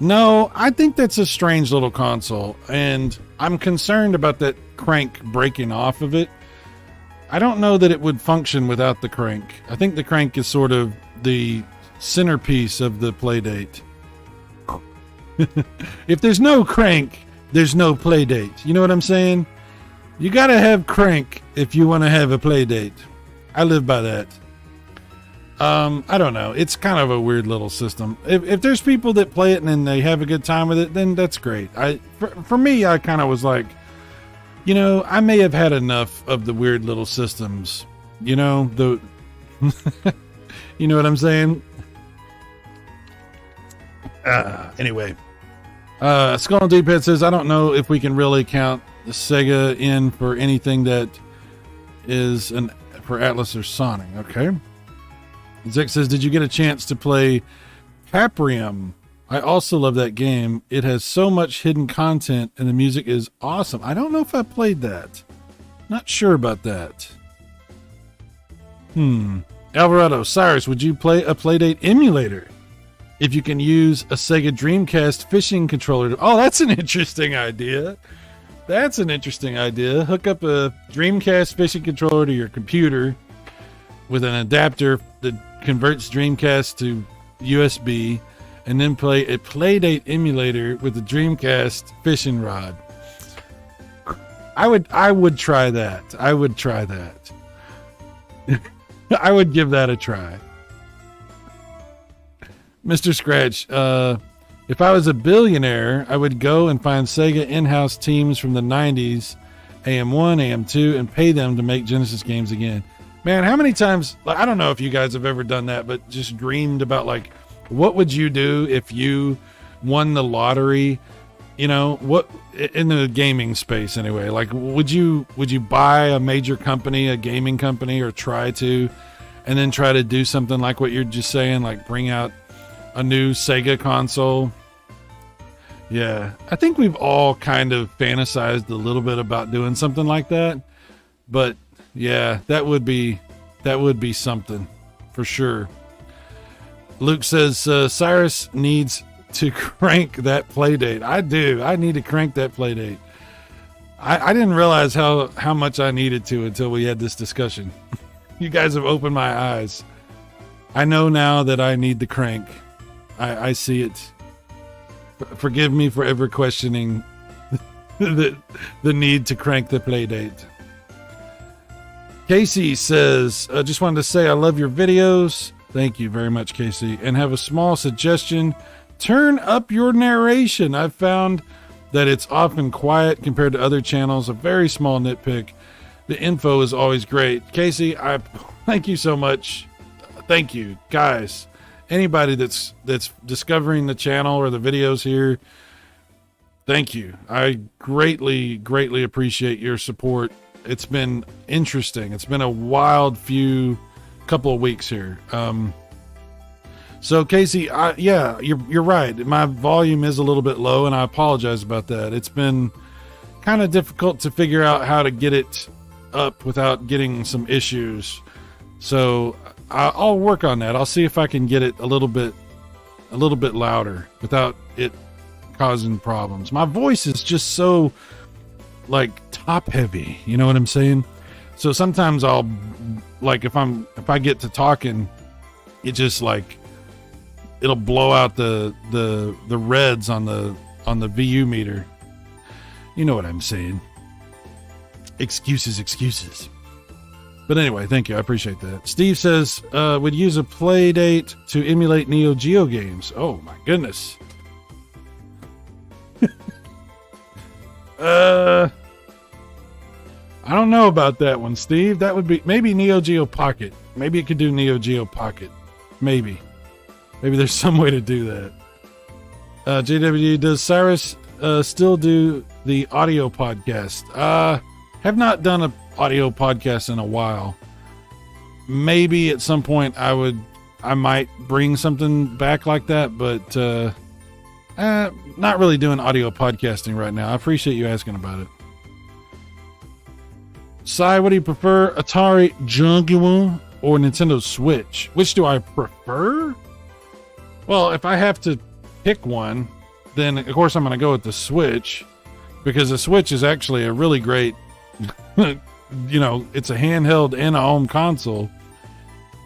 No, I think that's a strange little console, and I'm concerned about that crank breaking off of it. I don't know that it would function without the crank. I think the crank is sort of the centerpiece of the play date. If there's no crank, there's no play date. You know what I'm saying? You gotta have crank if you want to have a play date. I live by that. I don't know. It's kind of a weird little system. If there's people that play it and then they have a good time with it, then that's great. For me, I kind of was like, you know, I may have had enough of the weird little systems. You know, you know what I'm saying? Anyway, Skull and D-Pad says, I don't know if we can really count the Sega in for anything that is for Atlas or Sonic. Okay. Zek says, did you get a chance to play Paprium? I also love that game. It has so much hidden content and the music is awesome. I don't know if I played that. Not sure about that. Alvarado, Cyrus, would you play a Playdate emulator if you can use a Sega Dreamcast fishing controller? Oh, that's an interesting idea. That's an interesting idea. Hook up a Dreamcast fishing controller to your computer with an adapter that converts Dreamcast to USB, and then play a Playdate emulator with the Dreamcast fishing rod. I would try that. I would try that. I would give that a try. Mr. Scratch, if I was a billionaire, I would go and find Sega in-house teams from the 90s, AM1, AM2, and pay them to make Genesis games again. Man, how many times, I don't know if you guys have ever done that, but just dreamed about, like, what would you do if you won the lottery? You know, what in the gaming space anyway? Like, would you buy a major company, a gaming company, or try to, and then try to do something like what you're just saying, like bring out a new Sega console? Yeah, I think we've all kind of fantasized a little bit about doing something like that, but yeah, that would be something for sure. Luke says, Cyrus needs to crank that Playdate. I do. I need to crank that Playdate. I didn't realize how much I needed to until we had this discussion. You guys have opened my eyes. I know now that I need the crank. I see it. Forgive me for ever questioning the need to crank the play date. Casey says, I just wanted to say I love your videos. Thank you very much, Casey. And have a small suggestion. Turn up your narration. I've found that it's often quiet compared to other channels. A very small nitpick. The info is always great. Casey, I thank you so much. Thank you, guys. Anybody that's discovering the channel or the videos here, thank you. I greatly appreciate your support. It's been interesting. It's been a wild couple of weeks here. So Casey, yeah, you're right. My volume is a little bit low, and I apologize about that. It's been kind of difficult to figure out how to get it up without getting some issues. So I'll work on that. I'll see if I can get it a little bit louder without it causing problems. My voice is just so like top heavy, you know what I'm saying? So sometimes I'll like if I get to talking, it just like it'll blow out the reds on the VU meter. You know what I'm saying? Excuses. But anyway, thank you. I appreciate that. Steve says, would use a play date to emulate Neo Geo games. Oh my goodness. I don't know about that one, Steve. That would be maybe Neo Geo Pocket. Maybe it could do Neo Geo Pocket. Maybe there's some way to do that. JWD, does Cyrus still do the audio podcast? Have not done an audio podcast in a while. Maybe at some point I might bring something back like that, but not really doing audio podcasting right now. I appreciate you asking about it. Sai, what do you prefer, Atari Jaguar or Nintendo Switch? Which do I prefer? Well, if I have to pick one, then of course I'm going to go with the Switch, because the Switch is actually a really great, you know, it's a handheld and a home console.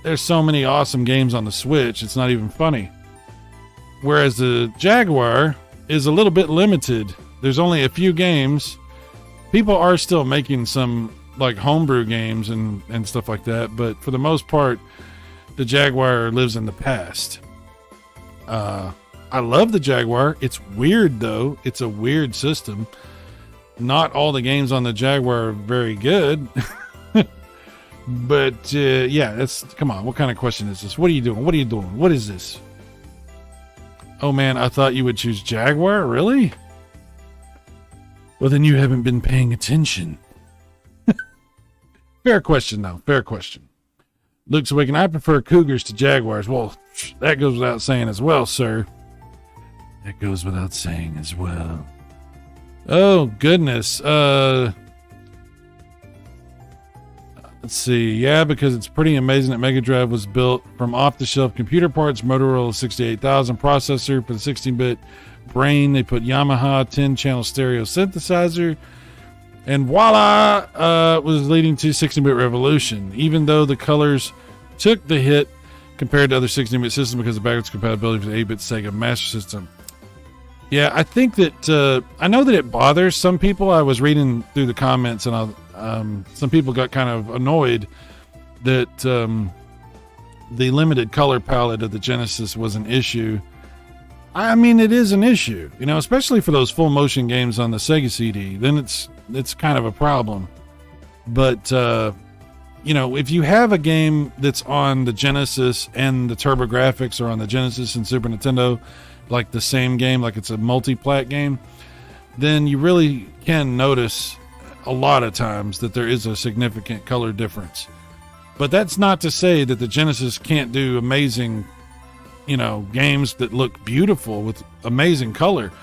There's so many awesome games on the Switch, it's not even funny. Whereas the Jaguar is a little bit limited. There's only a few games. People are still making some like homebrew games and stuff like that, but for the most part, the Jaguar lives in the past. I love the Jaguar. It's weird though. It's a weird system. Not all the games on the Jaguar are very good. But yeah, come on. What kind of question is this? What are you doing? What is this? Oh man, I thought you would choose Jaguar. Really? Well, then you haven't been paying attention. Fair question, though. Fair question. Luke's Awakened. I prefer Cougars to Jaguars. Well, that goes without saying as well, sir. That goes without saying as well. Oh, goodness. Let's see. Yeah, because it's pretty amazing that Mega Drive was built from off-the-shelf computer parts. Motorola 68000 processor for the 16-bit brain. They put Yamaha 10-channel stereo synthesizer. And voila, was leading to 16-bit revolution. Even though the colors took the hit compared to other 16-bit systems because of backwards compatibility for the 8-bit Sega Master System. Yeah, I think that I know that it bothers some people. I was reading through the comments, and some people got kind of annoyed that the limited color palette of the Genesis was an issue. I mean, it is an issue, you know, especially for those full motion games on the Sega CD. Then it's kind of a problem. But you know, if you have a game that's on the Genesis and the TurboGrafx, or on the Genesis and Super Nintendo, like the same game, like it's a multi-plat game, then you really can notice a lot of times that there is a significant color difference. But that's not to say that the Genesis can't do amazing, you know, games that look beautiful with amazing color.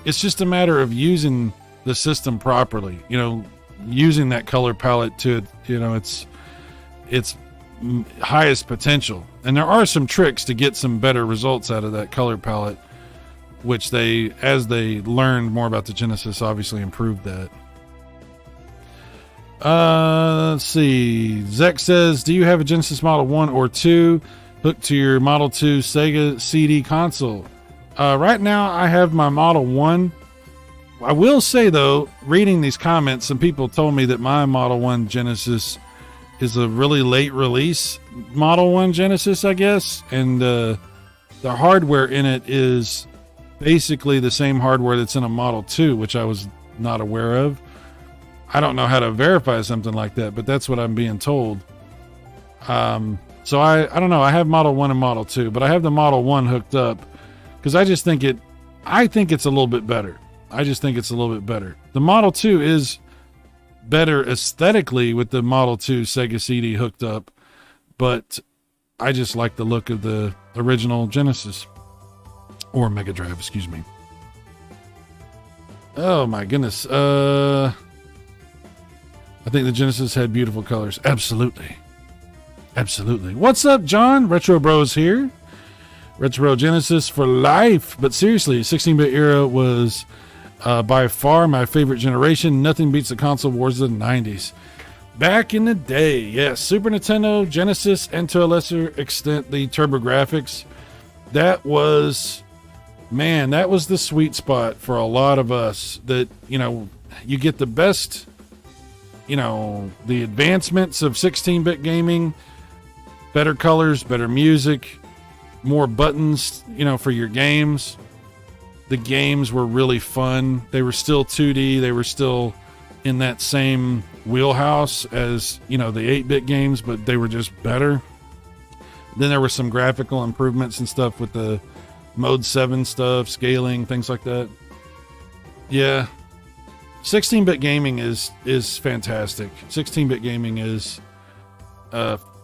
It's just a matter of using the system properly, you know, using that color palette to, you know, its highest potential. And there are some tricks to get some better results out of that color palette, which they, as they learned more about the Genesis, obviously improved that. Let's see. Zek says, do you have a Genesis Model 1 or 2 hooked to your Model 2 Sega CD console? Right now, I have my Model 1. I will say, though, reading these comments, some people told me that my Model 1 Genesis is a really late release Model 1 Genesis, I guess. And the hardware in it is basically the same hardware that's in a Model 2, which I was not aware of. I don't know how to verify something like that, but that's what I'm being told. So I don't know. I have Model 1 and Model 2, but I have the Model 1 hooked up because I think it's a little bit better. I just think it's a little bit better. The Model 2 is better aesthetically with the Model 2 Sega CD hooked up, but I just like the look of the original Genesis or Mega Drive, excuse me. Oh my goodness. I think the Genesis had beautiful colors. Absolutely. Absolutely. What's up, John? Retro Bros here. Retro Genesis for life. But seriously, 16-bit era was by far my favorite generation. Nothing beats the console wars of the 90s. Back in the day, yes. Super Nintendo, Genesis, and to a lesser extent, the TurboGrafx. That was the sweet spot for a lot of us. That, you get the best, the advancements of 16-bit gaming, better colors, better music, more buttons, for your games. The games were really fun. They were still 2D. They were still in that same wheelhouse as, the 8-bit games, but they were just better. Then there were some graphical improvements and stuff with the Mode 7 stuff, scaling, things like that. Yeah. 16-bit gaming is fantastic. 16-bit gaming is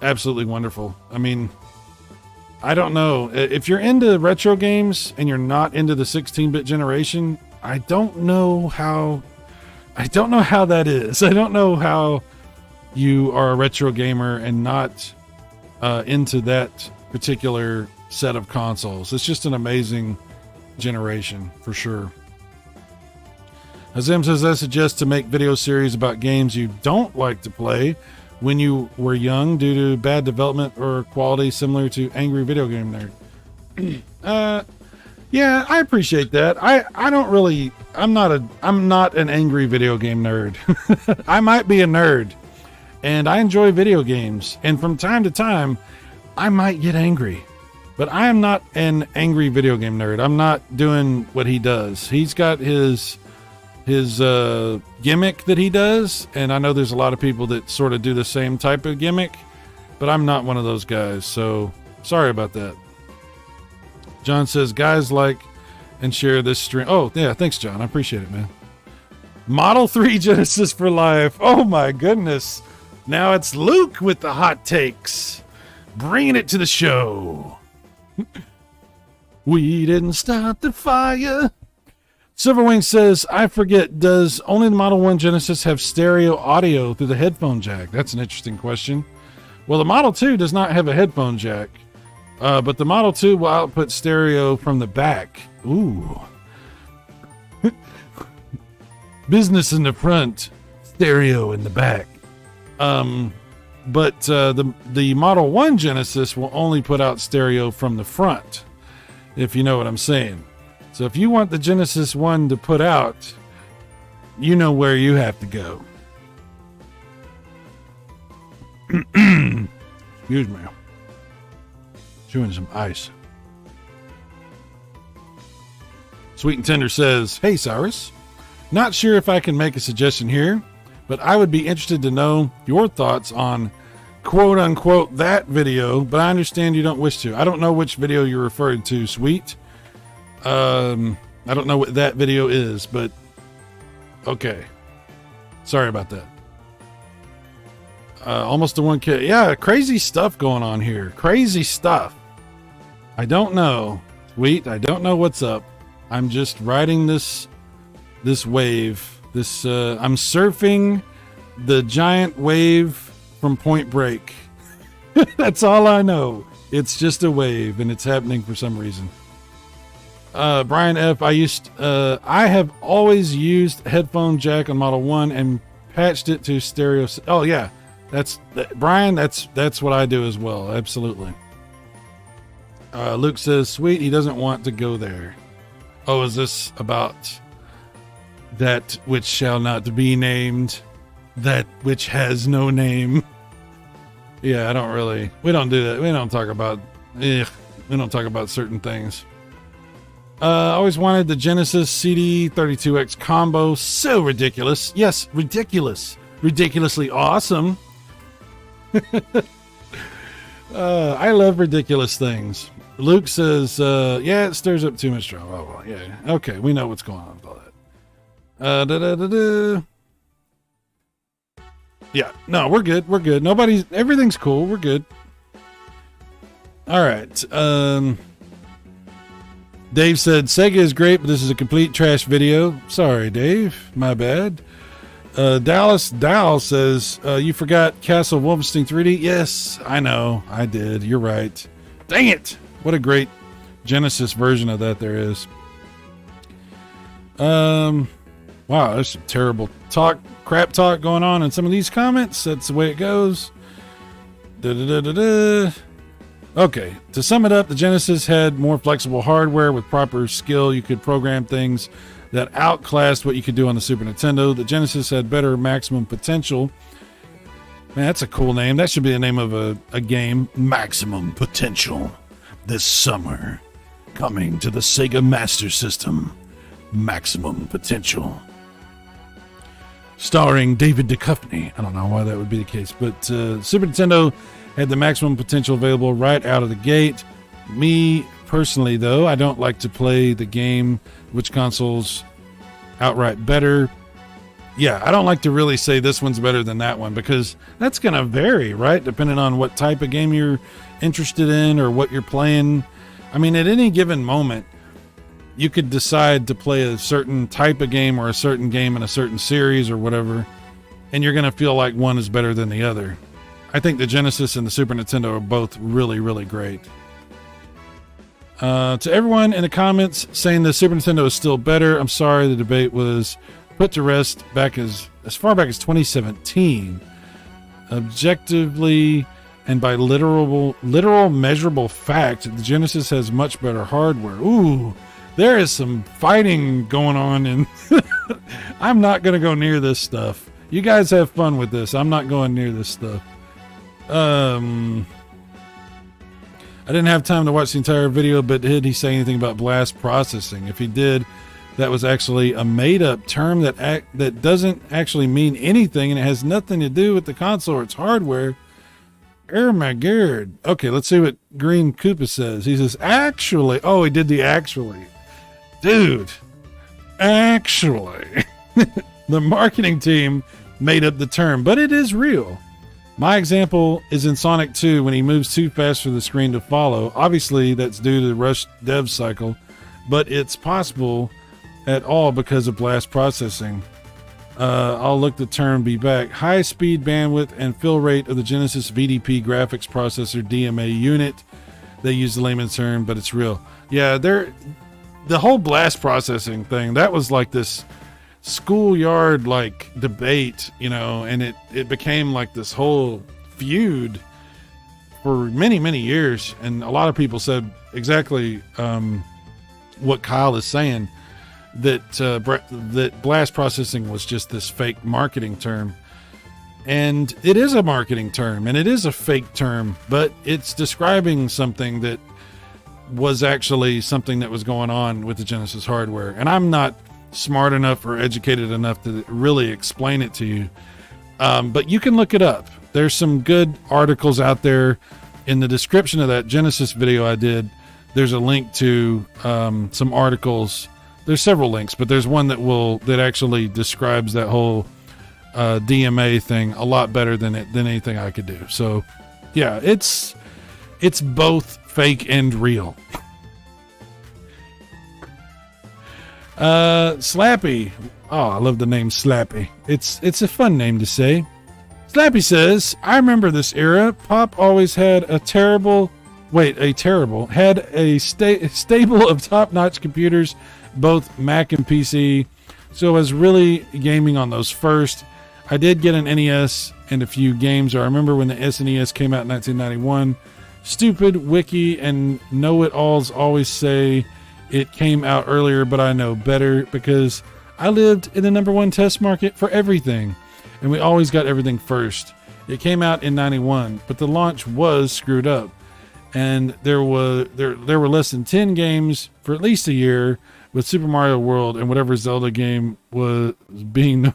absolutely wonderful. I mean, I don't know. If you're into retro games and you're not into the 16-bit generation, I don't know how that is. I don't know how you are a retro gamer and not into that particular set of consoles. It's just an amazing generation for sure. Azim says, I suggest to make video series about games you don't like to play when you were young due to bad development or quality, similar to Angry Video Game Nerd. Yeah, I appreciate that. I'm not an angry video game nerd. I might be a nerd, and I enjoy video games, and from time to time, I might get angry. But I am not an angry video game nerd. I'm not doing what he does. He's got his gimmick that he does, and I know there's a lot of people that sort of do the same type of gimmick, but I'm not one of those guys, so sorry about that. John says, guys like and share this stream. Oh, yeah, thanks, John. I appreciate it, man. Model 3 Genesis for life. Oh, my goodness. Now it's Luke with the hot takes. Bringing it to the show. We didn't start the fire. Silverwing says, I forget, does only the Model 1 Genesis have stereo audio through the headphone jack? That's an interesting question. Well, the Model 2 does not have a headphone jack, but the Model 2 will output stereo from the back. Ooh. Business in the front, stereo in the back. But the Model 1 Genesis will only put out stereo from the front, if you know what I'm saying. So if you want the Genesis 1 to put out, you know where you have to go. Excuse me. Chewing some ice. Sweet and Tender says, hey, Cyrus. Not sure if I can make a suggestion here, but I would be interested to know your thoughts on quote unquote that video, but I understand you don't wish to. I don't know which video you're referring to, Sweet. I don't know what that video is, but okay. Sorry about that. Almost a 1K. Yeah, crazy stuff going on here. Crazy stuff. I don't know. Sweet, I don't know what's up. I'm just riding this wave. I'm surfing the giant wave from Point Break. That's all I know. It's just a wave, and it's happening for some reason. Brian F. I have always used headphone jack on Model 1 and patched it to stereo. Oh yeah, Brian. That's what I do as well. Absolutely. Luke says, sweet. He doesn't want to go there. Oh, is this about that which shall not be named, that which has no name? Yeah, we don't do that. We don't talk about certain things. I always wanted the Genesis CD32X combo. So ridiculous. Yes, ridiculous. Ridiculously awesome. I love ridiculous things. Luke says, yeah, it stirs up too much drama. Oh, well, yeah. Okay, we know what's going on with all that. Yeah, no, we're good. We're good. Everything's cool. We're good. All right. Dave said, Sega is great, but this is a complete trash video. Sorry, Dave. My bad. Dallas Dow says, you forgot Castle Wolfenstein 3D? Yes, I know. I did. You're right. Dang it. What a great Genesis version of that there is. Wow, there's some terrible crap talk going on in some of these comments. That's the way it goes. Okay, to sum it up, the Genesis had more flexible hardware with proper skill. You could program things that outclassed what you could do on the Super Nintendo. The Genesis had better maximum potential. Man, that's a cool name. That should be the name of a game. Maximum Potential. This summer, coming to the Sega Master System. Maximum Potential. Starring David Duchovny. I don't know why that would be the case, but Super Nintendo had the maximum potential available right out of the gate. Me, personally, though, I don't like to play the game which consoles outright better. Yeah, I don't like to really say this one's better than that one, because that's going to vary, right? Depending on what type of game you're interested in or what you're playing. I mean, at any given moment, you could decide to play a certain type of game or a certain game in a certain series or whatever, and you're going to feel like one is better than the other. I think the Genesis and the Super Nintendo are both really, really great. To everyone in the comments saying the Super Nintendo is still better, I'm sorry, the debate was put to rest back as far back as 2017. Objectively and by literal measurable fact, the Genesis has much better hardware. Ooh, there is some fighting going on, and I'm not going to go near this stuff. You guys have fun with this. I'm not going near this stuff. I didn't have time to watch the entire video, but did he say anything about blast processing? If he did, that was actually a made-up term that doesn't actually mean anything, and it has nothing to do with the console or its hardware. Oh my god. Okay, let's see what Green Koopa says. He says, actually. Oh, he did the actually. Dude, actually. The marketing team made up the term, but it is real. My example is in Sonic 2 when he moves too fast for the screen to follow. Obviously, that's due to the rushed dev cycle, but it's possible at all because of blast processing. I'll look the term be back. High speed bandwidth and fill rate of the Genesis VDP graphics processor DMA unit. They use the layman's term, but it's real. Yeah, the whole blast processing thing, that was like this schoolyard like debate, and it became like this whole feud for many, many years. And a lot of people said exactly what Kyle is saying, that blast processing was just this fake marketing term. And it is a marketing term, and it is a fake term, but it's describing something that was actually something that was going on with the Genesis hardware. And I'm not smart enough or educated enough to really explain it to you. But you can look it up. There's some good articles out there. In the description of that Genesis video I did, there's a link to some articles. There's several links, but there's one that actually describes that whole DMA thing a lot better than anything I could do. So yeah, it's both fake and real. Slappy. Oh, I love the name Slappy. It's a fun name to say. Slappy says, I remember this era. Pop always had a stable of top-notch computers, both Mac and PC. So I was really gaming on those first. I did get an NES and a few games. I remember when the SNES came out in 1991. Stupid wiki and know-it-alls always say it came out earlier, but I know better because I lived in the #1 test market for everything, and we always got everything first. It came out in 91, but the launch was screwed up, and there were less than 10 games for at least a year, with Super Mario World and whatever Zelda game was being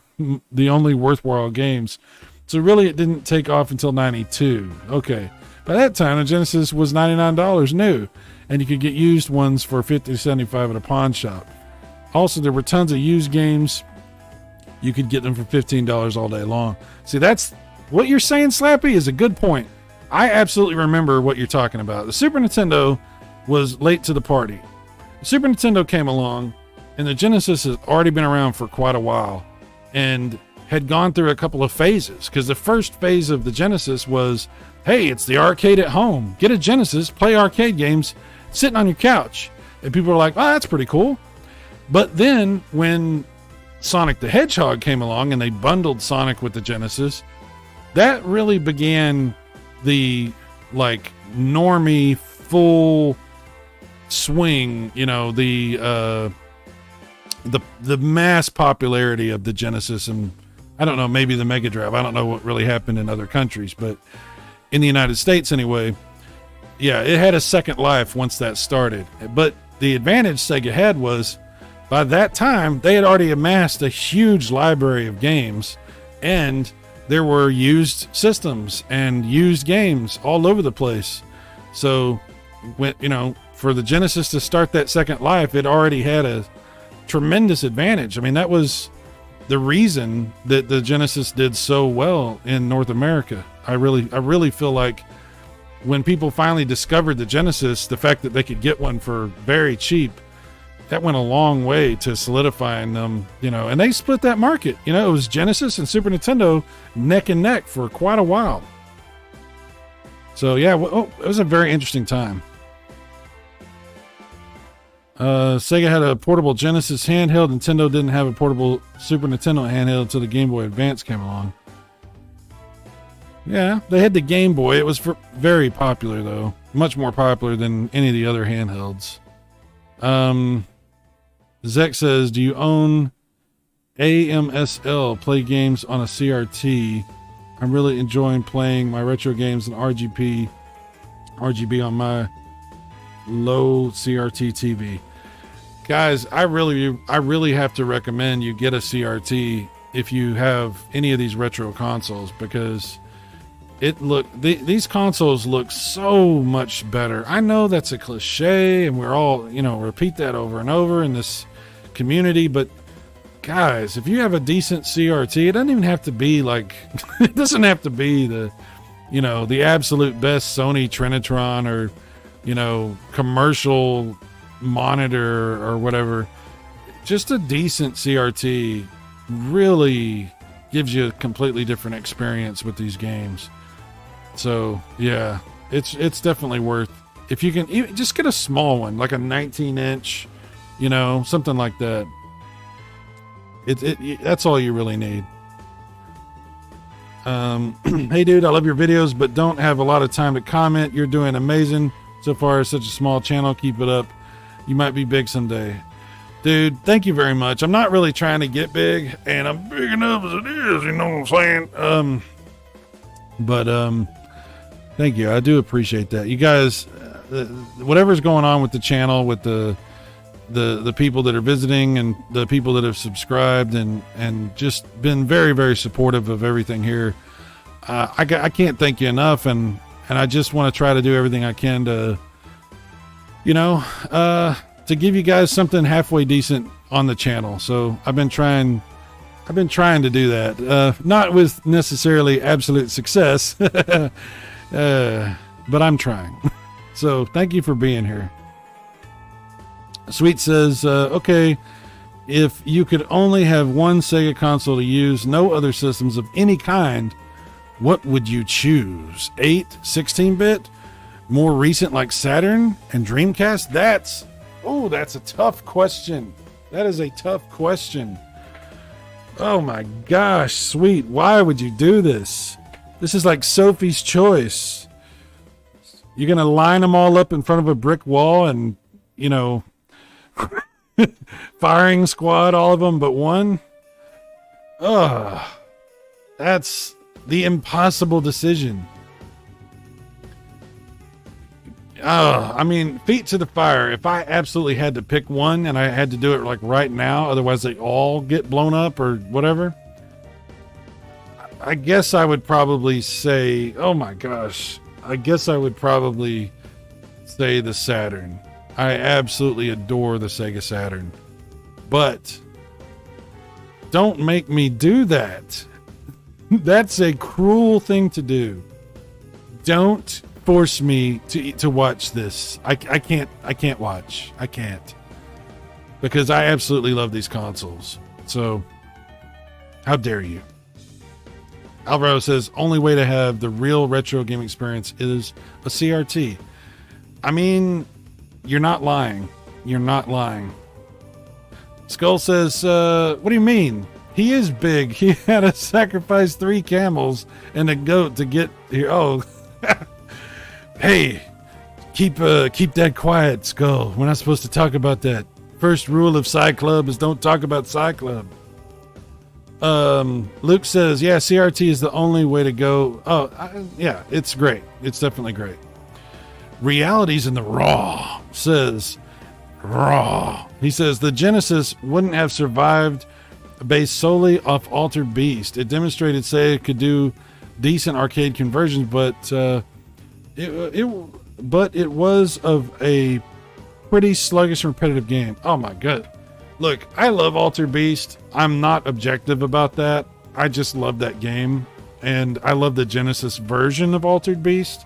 the only worthwhile games. So really, it didn't take off until 92. Okay. By that time, the Genesis was $99 new, and you could get used ones for $50 to $75 at a pawn shop. Also, there were tons of used games. You could get them for $15 all day long. See, that's what you're saying, Slappy, is a good point. I absolutely remember what you're talking about. The Super Nintendo was late to the party. The Super Nintendo came along, and the Genesis has already been around for quite a while and had gone through a couple of phases, because the first phase of the Genesis was, hey, it's the arcade at home. Get a Genesis, play arcade games, sitting on your couch. And people were like, oh, that's pretty cool. But then when Sonic the Hedgehog came along and they bundled Sonic with the Genesis, that really began the like normie full swing, you know, the mass popularity of the Genesis. And I don't know, maybe the Mega Drive. I don't know what really happened in other countries, but in the United States anyway, yeah, it had a second life once that started. But the advantage Sega had was, by that time, they had already amassed a huge library of games, and there were used systems and used games all over the place. So, when, you know, for the Genesis to start that second life, it already had a tremendous advantage. I mean, that was the reason that the Genesis did so well in North America. I really feel like when people finally discovered the Genesis, the fact that they could get one for very cheap, that went a long way to solidifying them, you know, and they split that market. You know, it was Genesis and Super Nintendo neck and neck for quite a while. So yeah, it was a very interesting time. Sega had a portable Genesis handheld. Nintendo didn't have a portable Super Nintendo handheld until the Game Boy Advance came along. Yeah, they had the Game Boy. It was very popular, though. Much more popular than any of the other handhelds. Zek says, do you own AMSL, play games on a CRT? I'm really enjoying playing my retro games in RGB on my low CRT TV. Guys, I really have to recommend you get a CRT if you have any of these retro consoles, because these consoles look so much better. I know that's a cliche, and we're all, you know, repeat that over and over in this community, but guys, if you have a decent CRT, it doesn't even have to be like, it doesn't have to be the, you know, the absolute best Sony Trinitron or, you know, commercial monitor or whatever. Just a decent CRT really gives you a completely different experience with these games. So yeah, it's definitely worth, if you can even just get a small one, like a 19-inch, you know, something like that. That's all you really need. Hey dude, I love your videos, but don't have a lot of time to comment. You're doing amazing so far. Such a small channel. Keep it up. You might be big someday. Dude, thank you very much. I'm not really trying to get big, and I'm big enough as it is, you know what I'm saying? Thank you. I do appreciate that. You guys, whatever's going on with the channel, with the people that are visiting and the people that have subscribed and just been very, very supportive of everything here. I can't thank you enough. And I just want to try to do everything I can to, you know, to give you guys something halfway decent on the channel. So I've been trying to do that. Not with necessarily absolute success, but I'm trying. So thank you for being here. Sweet says, okay, if you could only have one Sega console to use, no other systems of any kind, what would you choose? 8, 16-bit, more recent like Saturn and Dreamcast? That's a tough question. That is a tough question. Oh my gosh, Sweet, why would you do this? This is like Sophie's Choice. You're going to line them all up in front of a brick wall and, you know, Firing squad, all of them but one. Ugh. That's the impossible decision. I mean, feet to the fire. If I absolutely had to pick one and I had to do it like right now, otherwise they all get blown up or whatever, I guess I would probably say, oh my gosh, I guess I would probably say the Saturn. I absolutely adore the Sega Saturn. But don't make me do that. That's a cruel thing to do. Don't force me to watch this. I can't watch. I can't. Because I absolutely love these consoles. So how dare you? Alvaro says only way to have the real retro game experience is a CRT. I mean, you're not lying. You're not lying. Skull says, what do you mean? He is big. He had to sacrifice 3 camels and a goat to get here. Oh, hey, keep that quiet, Skull. We're not supposed to talk about that. First rule of Psy Club is don't talk about Psy Club. Luke says, yeah, CRT is the only way to go. Oh, yeah, it's great. It's definitely great. Realities in the Raw says, Raw. He says, the Genesis wouldn't have survived based solely off Altered Beast. It demonstrated Sega could do decent arcade conversions, but it was of a pretty sluggish and repetitive game. Oh my god. Look, I love Altered Beast. I'm not objective about that. I just love that game. And I love the Genesis version of Altered Beast.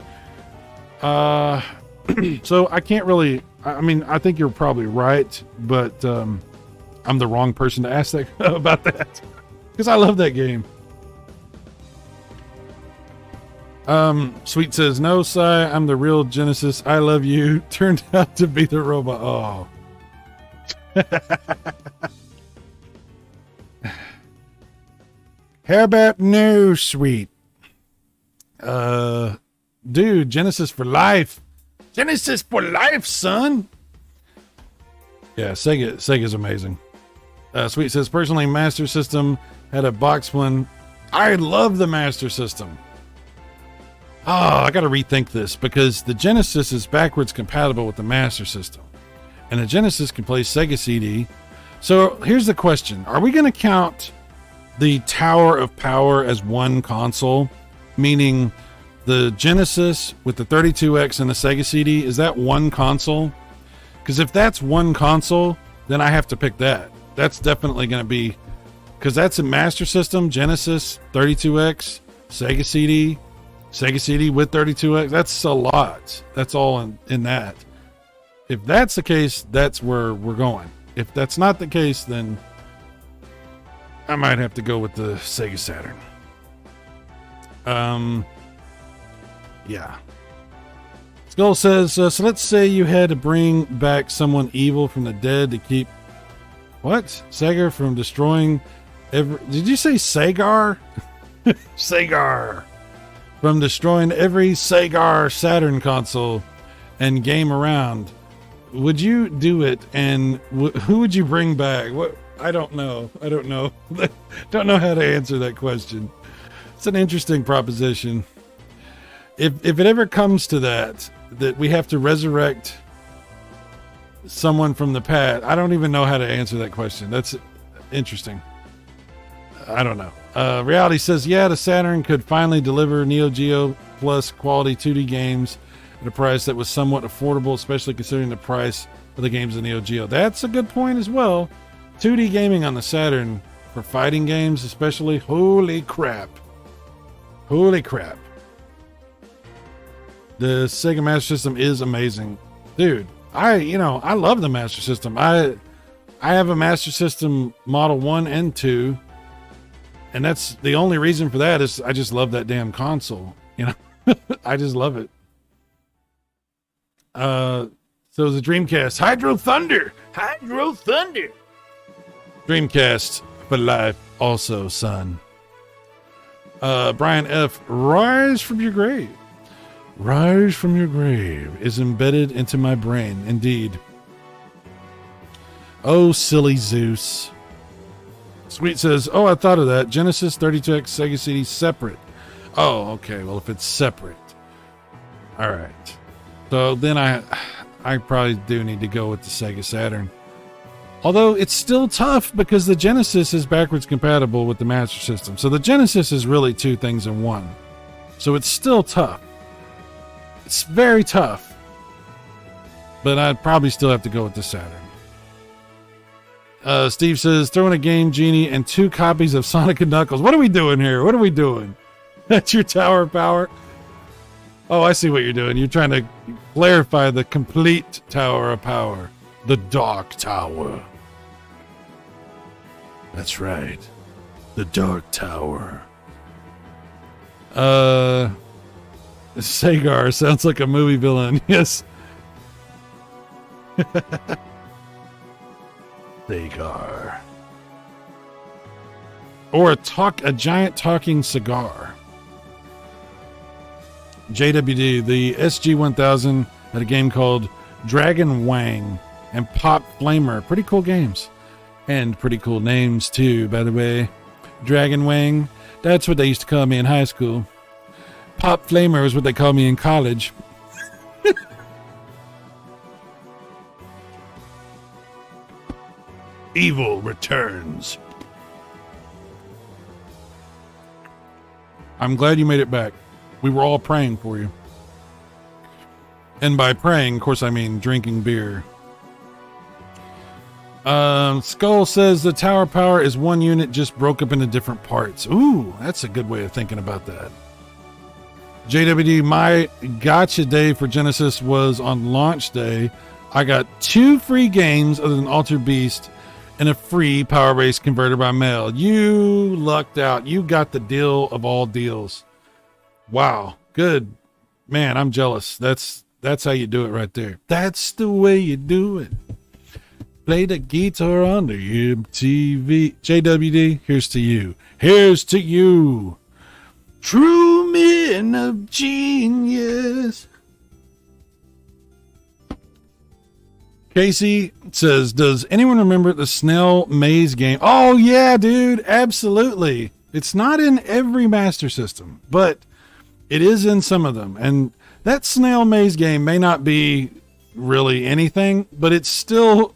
So I can't really... I mean, I think you're probably right, but I'm the wrong person to ask that about that. Because I love that game. Sweet says, no, Sai, I'm the real Genesis. I love you. Turned out to be the robot. Oh. How about no, Sweet? Dude, Genesis for life. Genesis for life, son. Yeah, Sega's amazing. Sweet says, personally, Master System had a box one. I love the Master System. Oh, I got to rethink this because the Genesis is backwards compatible with the Master System. And the Genesis can play Sega CD. So here's the question. Are we going to count the Tower of Power as one console? Meaning the Genesis with the 32X and the Sega CD, is that one console? Because if that's one console, then I have to pick that. That's definitely going to be... Because that's a Master System, Genesis, 32X, Sega CD with 32X. That's a lot. That's all in that. If that's the case, that's where we're going. If that's not the case, then I might have to go with the Sega Saturn. Yeah. Skull says, so let's say you had to bring back someone evil from the dead to keep... What? Sega from destroying every... Did you say Sagar? Sagar. From destroying every Sega Saturn console and game around. Would you do it? And who would you bring back? What? I don't know. Don't know how to answer that question. It's an interesting proposition. If it ever comes to that we have to resurrect someone from the past, I don't even know how to answer that question. That's interesting. I don't know. Reality says, yeah, the Saturn could finally deliver Neo Geo plus quality 2D games at a price that was somewhat affordable, especially considering the price of the games of Neo Geo. That's a good point as well. 2D gaming on the Saturn for fighting games, especially. Holy crap. Holy crap. The Sega Master System is amazing. Dude, I love the Master System. I have a Master System Model 1 and 2. And that's the only reason for that is I just love that damn console. I just love it. So the Dreamcast. Hydro Thunder. Dreamcast for life also, son. Brian F. Rise from your grave. Rise from your grave is embedded into my brain. Indeed. Oh, silly Zeus. Sweet says, oh, I thought of that. Genesis, 32X, Sega CD, separate. Oh, okay. Well, if it's separate. All right. So then I probably do need to go with the Sega Saturn. Although it's still tough because the Genesis is backwards compatible with the Master System. So the Genesis is really two things in one. So it's still tough. It's very tough. But I'd probably still have to go with the Saturn. Steve says, throw in a Game Genie and 2 copies of Sonic and Knuckles. What are we doing here? What are we doing? That's your Tower of Power? Oh, I see what you're doing. You're trying to clarify the complete Tower of Power. The Dark Tower. That's right. The Dark Tower. Sagar sounds like a movie villain. Yes. Sagar. Or a giant talking cigar. JWD, the SG-1000 had a game called Dragon Wang and Pop Flamer. Pretty cool games. And pretty cool names, too, by the way. Dragon Wang, that's what they used to call me in high school. Pop Flamer is what they called me in college. Evil returns. I'm glad you made it back. We were all praying for you. And by praying, of course, I mean drinking beer. Skull says the Tower Power is one unit just broke up into different parts. Ooh, that's a good way of thinking about that. JWD, my gotcha day for Genesis was on launch day. I got 2 free games other than Altered Beast and a free Power Base converter by mail. You lucked out. You got the deal of all deals. Wow. Good. Man, I'm jealous. That's how you do it right there. That's the way you do it. Play the guitar on the MTV. JWD, here's to you. Here's to you. True men of genius. Casey says, does anyone remember the Snail Maze game? Oh, yeah, dude. Absolutely. It's not in every Master System, but it is in some of them. And that Snail Maze game may not be really anything, but it's still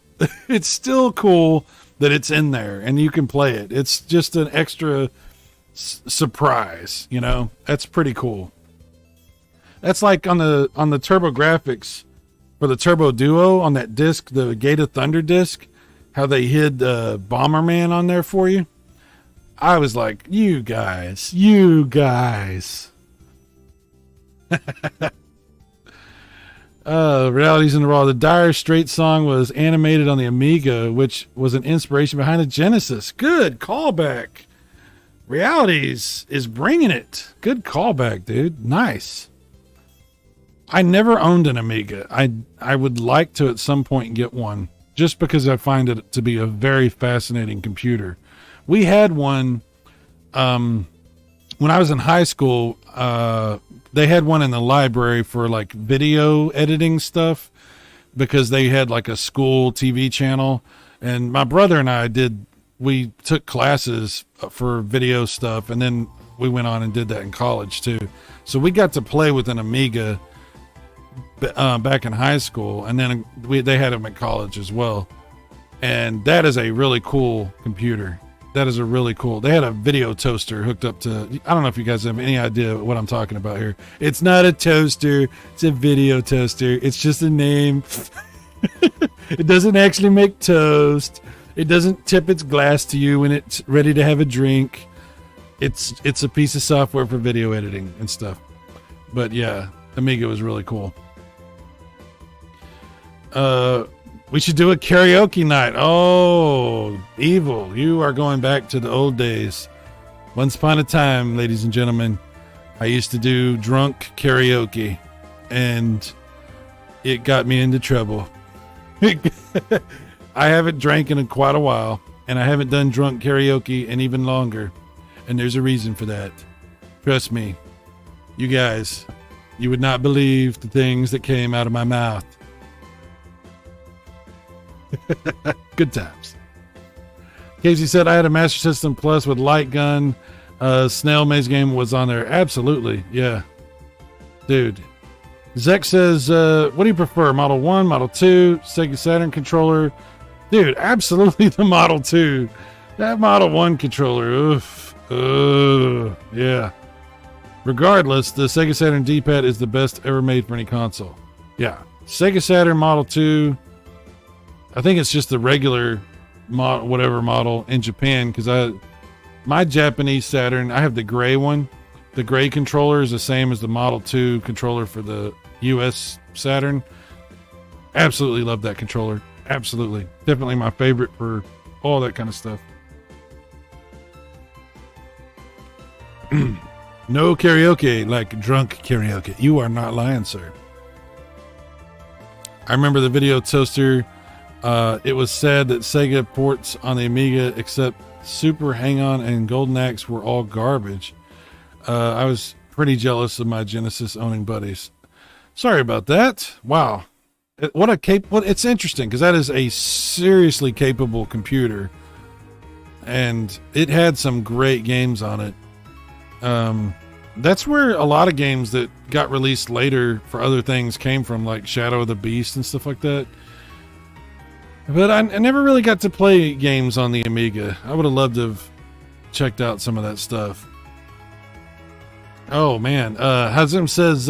cool that it's in there and you can play it. It's just an extra surprise, you know? That's pretty cool. That's like on the TurboGrafx for the Turbo Duo on that disc, the Gate of Thunder disc, how they hid Bomberman on there for you. I was like, you guys. Realities in the Raw. The Dire Straits song was animated on the Amiga, which was an inspiration behind the Genesis. Good callback. Realities is bringing it. Good callback, dude. Nice. I never owned an Amiga. I would like to at some point get one, just because I find it to be a very fascinating computer. We had one when I was in high school. They had one in the library for like video editing stuff because they had like a school TV channel. And my brother and we took classes for video stuff. And then we went on and did that in college too. So we got to play with an Amiga back in high school. And then they had them at college as well. And that is a really cool computer. That is a really cool. They had a video toaster hooked up to. I don't know if you guys have any idea what I'm talking about here. It's not a toaster. It's a video toaster. It's just a name. It doesn't actually make toast. It doesn't tip its glass to you when it's ready to have a drink. It's a piece of software for video editing and stuff. But yeah, Amiga was really cool. We should do a karaoke night. Oh, evil. You are going back to the old days. Once upon a time, ladies and gentlemen, I used to do drunk karaoke, and it got me into trouble. I haven't drank in quite a while, and I haven't done drunk karaoke in even longer. And there's a reason for that. Trust me, you guys, you would not believe the things that came out of my mouth. Good times. Casey said, I had a Master System Plus with Light Gun. Snail Maze game was on there. Absolutely. Yeah. Dude. Zek says, what do you prefer? Model 1, Model 2, Sega Saturn controller? Dude, absolutely the Model 2. That Model 1 controller. Oof. Yeah. Regardless, the Sega Saturn D-pad is the best ever made for any console. Yeah. Sega Saturn Model 2. I think it's just the regular whatever model in Japan, because my Japanese Saturn, I have the gray one. The gray controller is the same as the Model 2 controller for the US Saturn. Absolutely love that controller. Absolutely. Definitely my favorite for all that kind of stuff. No karaoke like drunk karaoke. You are not lying, sir. I remember the video toaster. It was said that Sega ports on the Amiga except Super Hang-On and Golden Axe were all garbage. I was pretty jealous of my Genesis owning buddies. Sorry about that. Wow. It's interesting because that is a seriously capable computer, and it had some great games on it. That's where a lot of games that got released later for other things came from, like Shadow of the Beast and stuff like that. But I never really got to play games on the Amiga. I would have loved to have checked out some of that stuff. Oh man, Hazim says,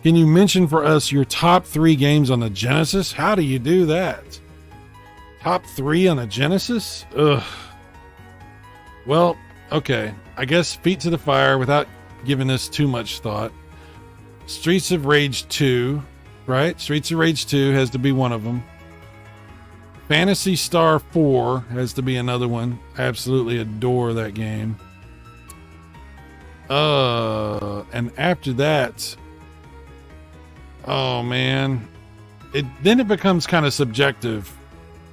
can you mention for us your top 3 games on the Genesis? How do you do that? Top 3 on the Genesis? Ugh. Well, okay. I guess feet to the fire without giving this too much thought. Streets of Rage 2, right? Streets of Rage 2 has to be one of them. Phantasy Star 4 has to be another one. I absolutely adore that game. And after that, oh man, then it becomes kind of subjective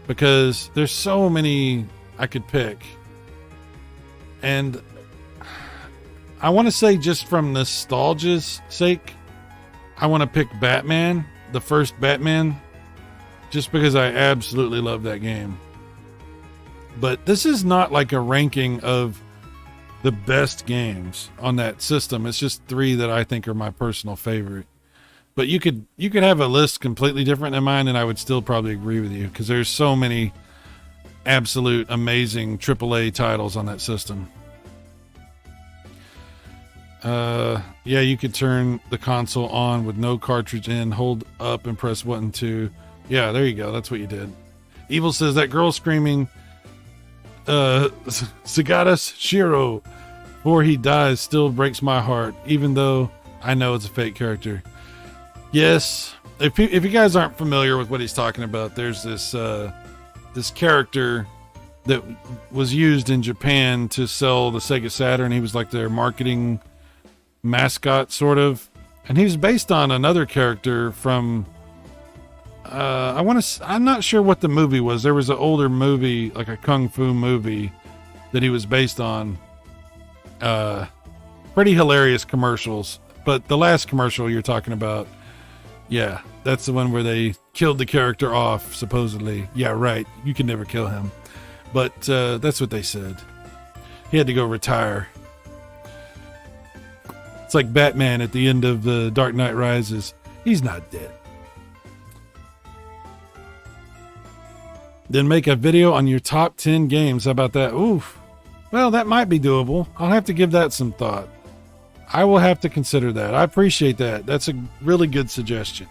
because there's so many I could pick. And I want to say, just from nostalgia's sake, I want to pick Batman, the first Batman, just because I absolutely love that game. But this is not like a ranking of the best games on that system. It's just 3 that I think are my personal favorite. But you could have a list completely different than mine, and I would still probably agree with you, because there's so many absolute amazing AAA titles on that system. Yeah, you could turn the console on with no cartridge in, hold up and press button 2. Yeah, there you go. That's what you did. Evil says that girl screaming, Sagadas Shiro before he dies still breaks my heart, even though I know it's a fake character. Yes. If you guys aren't familiar with what he's talking about, there's this character that was used in Japan to sell the Sega Saturn. He was like their marketing mascot, sort of. And he was based on another character from, I'm not sure what the movie was. There was an older movie, like a kung fu movie, that he was based on. Pretty hilarious commercials. But the last commercial you're talking about, yeah, that's the one where they killed the character off, supposedly. Yeah, right. You can never kill him. But that's what they said. He had to go retire. It's like Batman at the end of The Dark Knight Rises. He's not dead. Then make a video on your top 10 games. How about that? Oof. Well, that might be doable. I'll have to give that some thought. I will have to consider that. I appreciate that. That's a really good suggestion.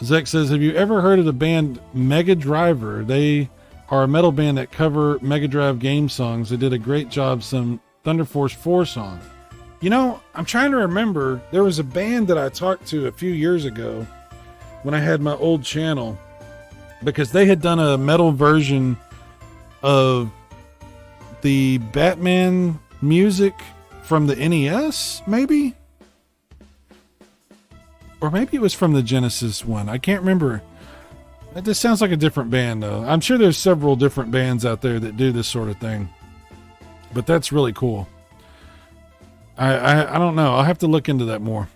Zek says, have you ever heard of the band Mega Driver? They are a metal band that cover Mega Drive game songs. They did a great job some Thunder Force 4 songs. You know, I'm trying to remember. There was a band that I talked to a few years ago when I had my old channel, because they had done a metal version of the Batman music from the NES, maybe? Or maybe it was from the Genesis one. I can't remember. That just sounds like a different band, though. I'm sure there's several different bands out there that do this sort of thing. But that's really cool. I don't know. I'll have to look into that more.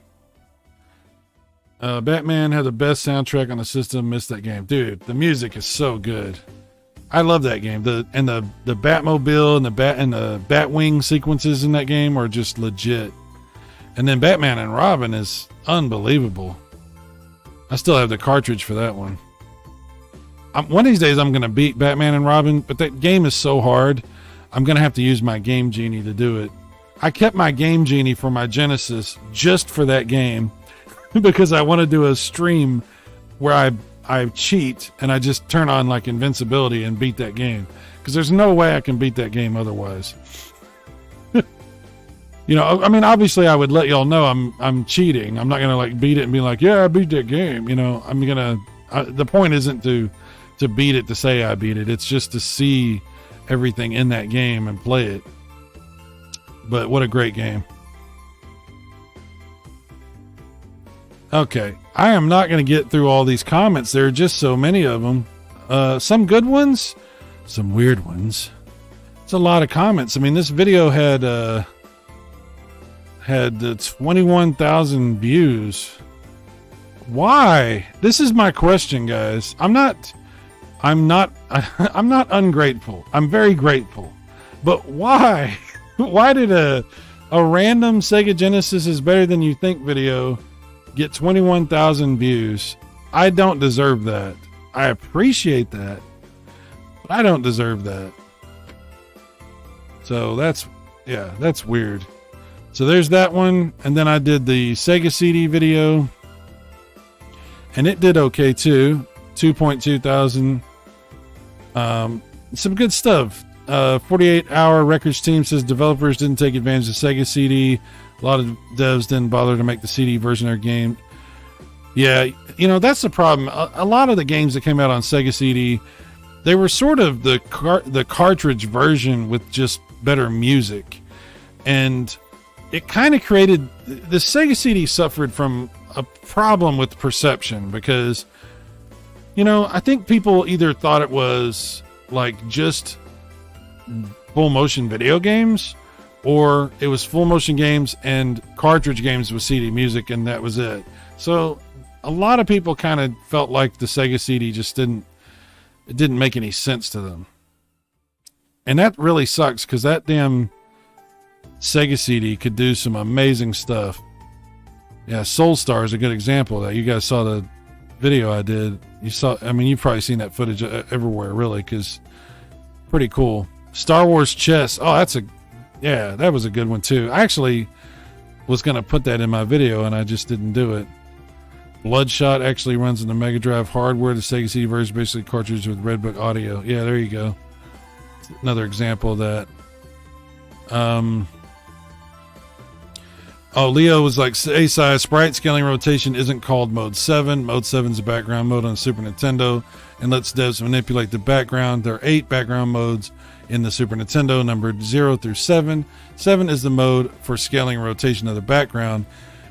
Batman had the best soundtrack on the system. Missed that game, dude. The music is so good. I love that game. The Batmobile and the Batwing sequences in that game are just legit. And then Batman and Robin is unbelievable. I still have the cartridge for that one. One of these days I'm going to beat Batman and Robin, but that game is so hard. I'm going to have to use my Game Genie to do it. I kept my Game Genie for my Genesis just for that game because I want to do a stream where I cheat and I just turn on like invincibility and beat that game, because there's no way I can beat that game otherwise. You know, I mean, obviously I would let y'all know I'm cheating. I'm not going to like beat it and be like, yeah, I beat that game. You know, I'm going to, the point isn't to beat it to say I beat it. It's just to see everything in that game and play it. But what a great game. Okay, I am not going to get through all these comments. There are just so many of them. Some good ones, some weird ones. It's a lot of comments. I mean, this video had 21,000 views. Why? This is my question, guys. I'm not ungrateful. I'm very grateful. But why? Why did a random Sega Genesis is better than you think video get 21,000 views? I don't deserve that. I appreciate that, but I don't deserve that. So that's weird. So there's that one. And then I did the Sega CD video and it did okay too. 2.2 thousand. Some good stuff. 48-hour records team says developers didn't take advantage of Sega CD. A lot of devs didn't bother to make the CD version of their game. Yeah, you know, that's the problem. A lot of the games that came out on Sega CD, they were sort of the cartridge version with just better music. And it kind of created... The Sega CD suffered from a problem with perception because, you know, I think people either thought it was like just full motion video games, or it was full motion games and cartridge games with CD music, and that was it. So a lot of people kind of felt like the Sega CD just didn't make any sense to them. And that really sucks, because that damn Sega CD could do some amazing stuff. Yeah, Soul Star is a good example of that. You guys saw the video I did. You've probably seen that footage everywhere, really, because pretty cool. Star Wars Chess. Oh, that was a good one too. I actually was going to put that in my video and I just didn't do it. Bloodshot actually runs in the Mega Drive hardware. The Sega CD version is basically cartridge with Redbook audio. Yeah, there you go. Another example of that. Leo was like, A-size sprite scaling rotation isn't called mode 7. Mode 7 is a background mode on Super Nintendo and lets devs manipulate the background. There are 8 background modes in the Super Nintendo, numbered 0 through 7. 7 is the mode for scaling and rotation of the background.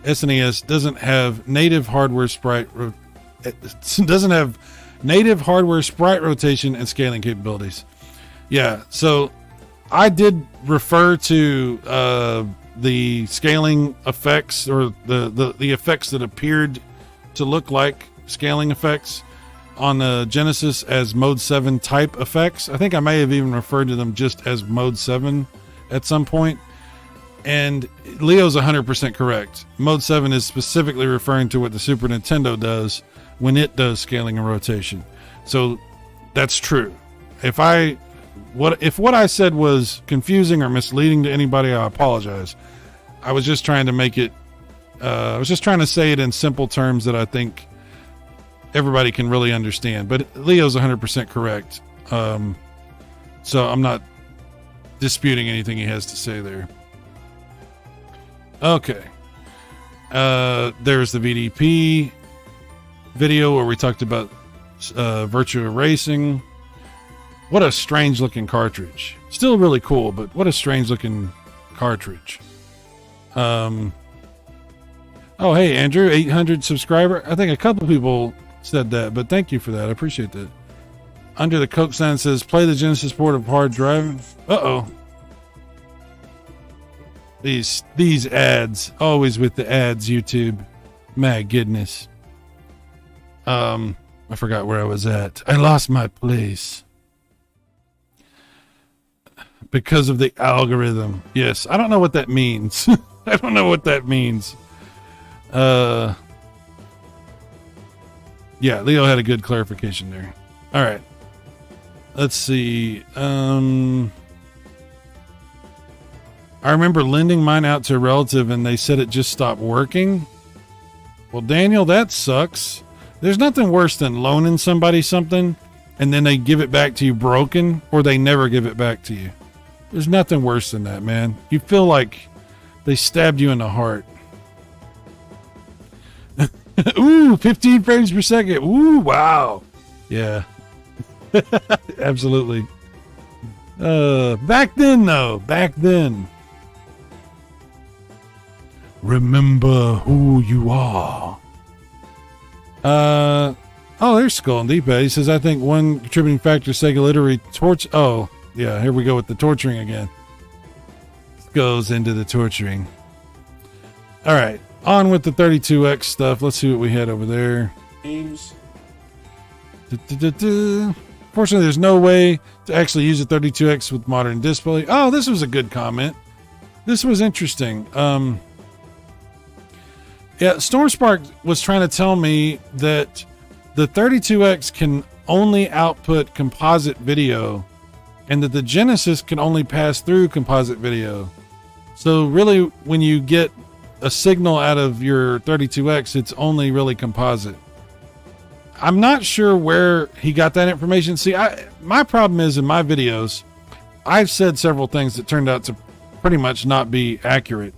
SNES doesn't have native hardware sprite rotation and scaling capabilities. Yeah, so I did refer to the scaling effects, or the effects that appeared to look like scaling effects on the Genesis as mode 7 type effects. I think I may have even referred to them just as mode 7 at some point. And Leo's 100% correct. Mode 7 is specifically referring to what the Super Nintendo does when it does scaling and rotation. So that's true. If what I said was confusing or misleading to anybody, I apologize. I was just trying to make it, I was just trying to say it in simple terms that I think everybody can really understand. But Leo's 100% correct. So I'm not disputing anything he has to say there. Okay. There's the VDP video where we talked about Virtua Racing. What a strange looking cartridge. Still really cool, but what a strange looking cartridge. Oh, hey, Andrew, 800 subscriber. I think a couple people said that, but thank you for that. I appreciate that. Under the Coke sign says, play the Genesis port of hard driving. Uh-oh. These ads, always with the ads, YouTube. My goodness. I forgot where I was at. I lost my place because of the algorithm. Yes, I don't know what that means. I don't know what that means. Yeah, Leo had a good clarification there. All right. Let's see. I remember lending mine out to a relative and they said it just stopped working. Well, Daniel, that sucks. There's nothing worse than loaning somebody something and then they give it back to you broken, or they never give it back to you. There's nothing worse than that, man. You feel like they stabbed you in the heart. Ooh, 15 frames per second. Ooh, wow. Yeah. Absolutely. Back then, though. Back then. Remember who you are. Oh, there's Skull and Deephead. He says, I think one contributing factor Sega literally Oh, yeah, here we go with the torturing again. Goes into the torturing. All right, on with the 32X stuff. Let's see what we had over there.
Games.
Fortunately, there's no way to actually use a 32X with modern display. Oh, this was a good comment. This was interesting. Yeah, Stormspark was trying to tell me that the 32X can only output composite video and that the Genesis can only pass through composite video. So really, when you get a signal out of your 32X, it's only really composite. I'm not sure where he got that information. See, my problem is in my videos, I've said several things that turned out to pretty much not be accurate.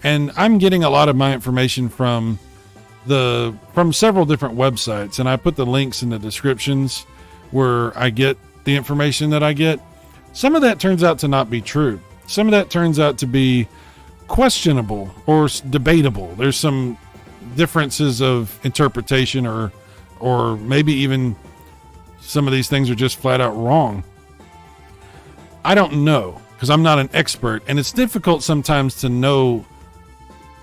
And I'm getting a lot of my information from several different websites, and I put the links in the descriptions where I get the information that I get. Some of that turns out to not be true. Some of that turns out to be questionable or debatable. There's some differences of interpretation, or maybe even some of these things are just flat out wrong. I don't know, because I'm not an expert, and it's difficult sometimes to know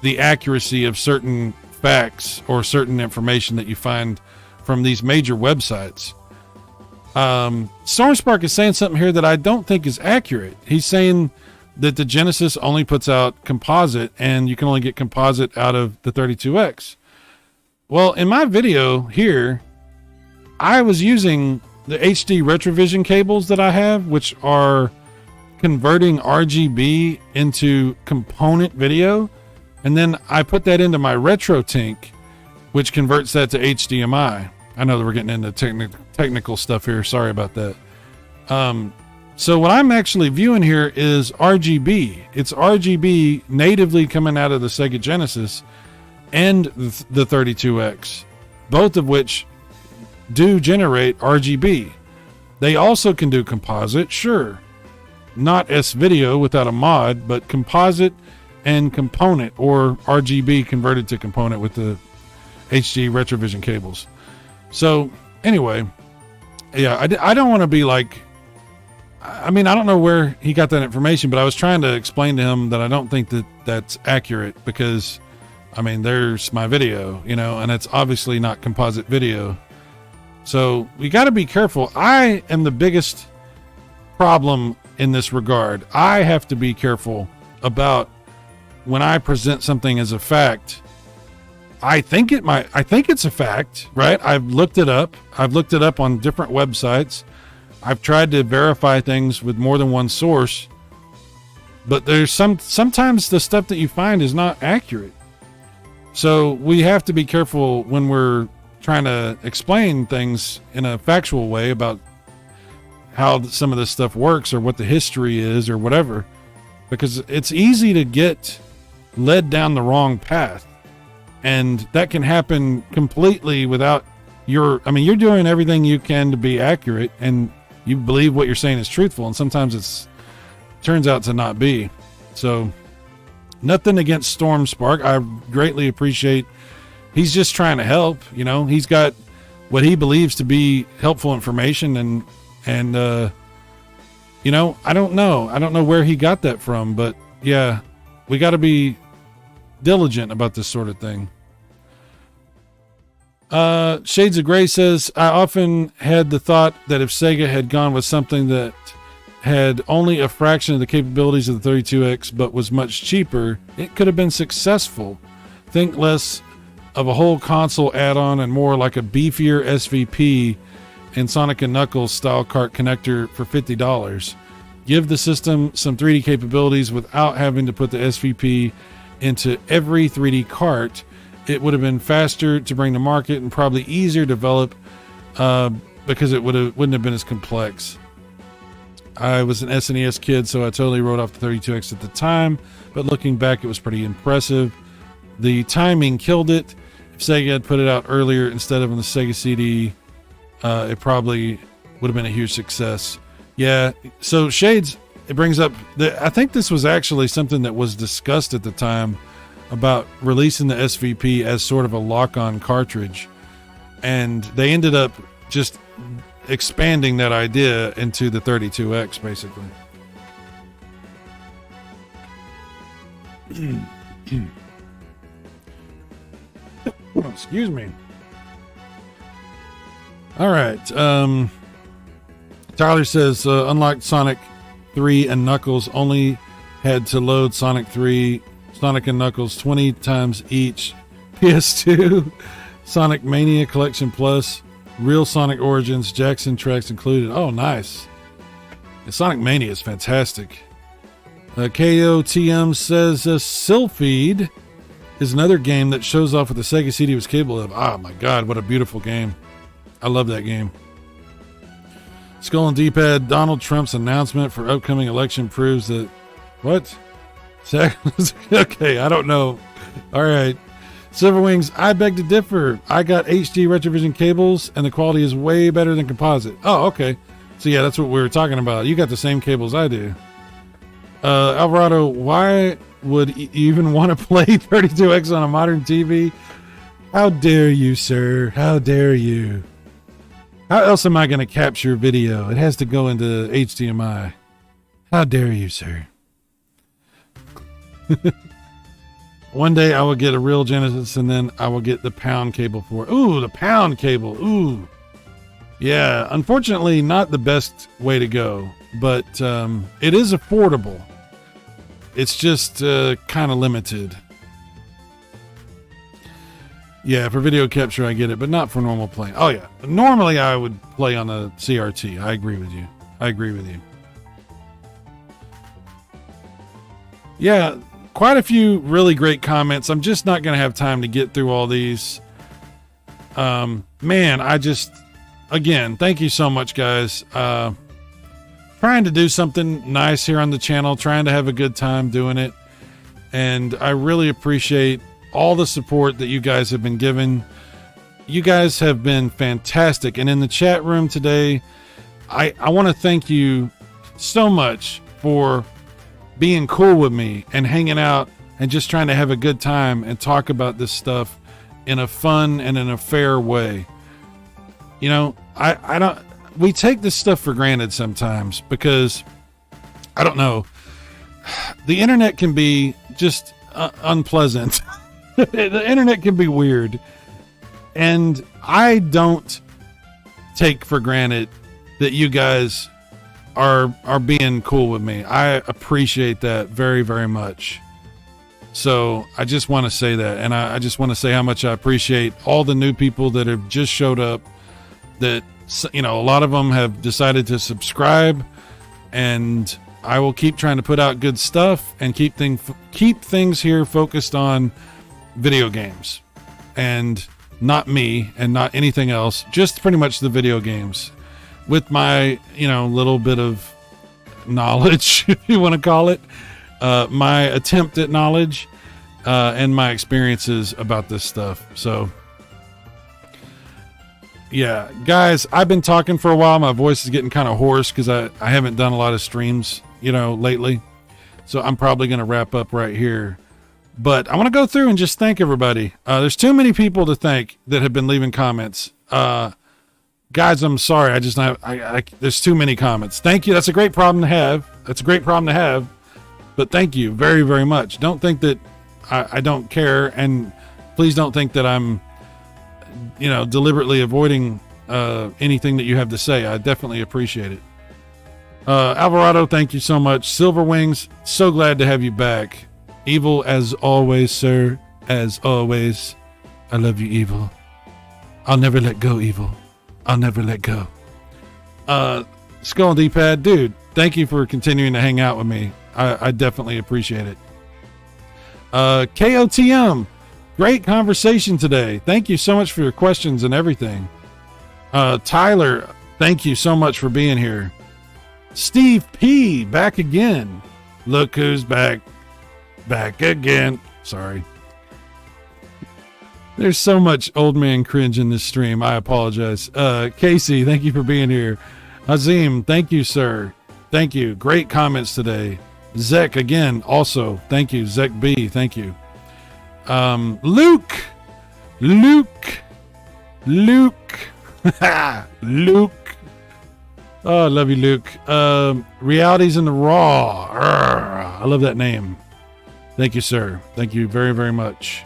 the accuracy of certain facts or certain information that you find from these major websites. Stormspark is saying something here that I don't think is accurate. He's saying that the Genesis only puts out composite and you can only get composite out of the 32X. Well, in my video here, I was using the HD Retrovision cables that I have, which are converting RGB into component video. And then I put that into my RetroTink, which converts that to HDMI. I know that we're getting into technical stuff here. Sorry about that. So what I'm actually viewing here is RGB. It's RGB natively coming out of the Sega Genesis and the 32X, both of which do generate RGB. They also can do composite, sure. Not S-Video without a mod, but composite and component, or RGB converted to component with the HD Retrovision cables. So anyway, yeah, I don't want to be like, I mean, I don't know where he got that information, but I was trying to explain to him that I don't think that that's accurate because, I mean, there's my video, you know, and it's obviously not composite video. So we got to be careful. I am the biggest problem in this regard. I have to be careful about when I present something as a fact. I think it's a fact, right? I've looked it up. I've looked it up on different websites. I've tried to verify things with more than one source, but there's sometimes the stuff that you find is not accurate. So we have to be careful when we're trying to explain things in a factual way about how some of this stuff works or what the history is or whatever, because it's easy to get led down the wrong path. And that can happen completely without you're doing everything you can to be accurate and you believe what you're saying is truthful. And sometimes it turns out to not be. So nothing against Stormspark. I greatly appreciate he's just trying to help, you know, he's got what he believes to be helpful information and you know, I don't know where he got that from, but yeah, we got to be diligent about this sort of thing. Shades of Grey says, I often had the thought that if Sega had gone with something that had only a fraction of the capabilities of the 32X but was much cheaper, it could have been successful. Think less of a whole console add-on and more like a beefier SVP and Sonic & Knuckles style cart connector for $50. Give the system some 3D capabilities without having to put the SVP into every 3D cart. It would have been faster to bring to market and probably easier to develop because it wouldn't have been as complex. I was an SNES kid, so I totally wrote off the 32X at the time, but looking back, it was pretty impressive. The timing killed it. If Sega had put it out earlier instead of on the Sega CD, it probably would have been a huge success. Yeah, so Shades, it brings up, I think this was actually something that was discussed at the time, about releasing the SVP as sort of a lock-on cartridge, and they ended up just expanding that idea into the 32X basically. Excuse me. All right, Tyler says unlocked Sonic 3 and Knuckles, only had to load Sonic 3 Sonic and Knuckles 20 times each. PS2, Sonic Mania Collection Plus, Real Sonic Origins, Jackson tracks included. Oh, nice. And Sonic Mania is fantastic. KOTM says Sylpheed is another game that shows off what the Sega CD was capable of. Oh my God, what a beautiful game. I love that game. Skull and D-pad, Donald Trump's announcement for upcoming election proves that... What? Okay, I don't know. All right. Silverwings, I beg to differ. I got HD Retrovision cables, and the quality is way better than composite. Oh, okay. So yeah, that's what we were talking about. You got the same cables I do. Alvarado, why would you even want to play 32X on a modern TV? How dare you, sir? How dare you? How else am I going to capture video? It has to go into HDMI. How dare you, sir? One day I will get a real Genesis, and then I will get the pound cable for it. Ooh, the pound cable. Ooh. Yeah, unfortunately not the best way to go, but it is affordable. It's just kind of limited. Yeah, for video capture I get it, but not for normal playing. Oh yeah, normally I would play on a CRT. I agree with you. I agree with you. Yeah, quite a few really great comments. I'm just not going to have time to get through all these. Man, again, thank you so much, guys. Trying to do something nice here on the channel, trying to have a good time doing it. And I really appreciate all the support that you guys have been giving. You guys have been fantastic. And in the chat room today, I want to thank you so much for being cool with me and hanging out and just trying to have a good time and talk about this stuff in a fun and in a fair way. You know, we take this stuff for granted sometimes because, I don't know, the internet can be just unpleasant. The internet can be weird. And I don't take for granted that you guys are being cool with me. I appreciate that very, very much. So I just want to say that. And I just want to say how much I appreciate all the new people that have just showed up, that, you know, a lot of them have decided to subscribe, and I will keep trying to put out good stuff and keep things here focused on video games and not me and not anything else, just pretty much the video games with my, you know, little bit of knowledge, if you want to call it, my attempt at knowledge, and my experiences about this stuff. So yeah, guys, I've been talking for a while. My voice is getting kind of hoarse because I haven't done a lot of streams, you know, lately. So I'm probably going to wrap up right here. But I want to go through and just thank everybody. There's too many people to thank that have been leaving comments. Guys, I'm sorry. There's too many comments. Thank you. That's a great problem to have. But thank you very, very much. Don't think that I don't care. And please don't think that I'm deliberately avoiding anything that you have to say. I definitely appreciate it. Alvarado, thank you so much. Silver Wings, so glad to have you back. Evil as always, sir. As always. I love you, Evil. I'll never let go, Evil. I'll never let go. Skull and D-Pad, dude, thank you for continuing to hang out with me. I definitely appreciate it. KOTM, great conversation today. Thank you so much for your questions and everything. Tyler, thank you so much for being here. Steve P, back again. Look who's back. Back again. Sorry. There's so much old man cringe in this stream. I apologize. Casey, thank you for being here. Azim, thank you, sir. Thank you. Great comments today. Zek, again, also, thank you. Zek B, thank you. Luke. Luke. Oh, I love you, Luke. Realities in the Raw. I love that name. Thank you, sir. Thank you very, very much.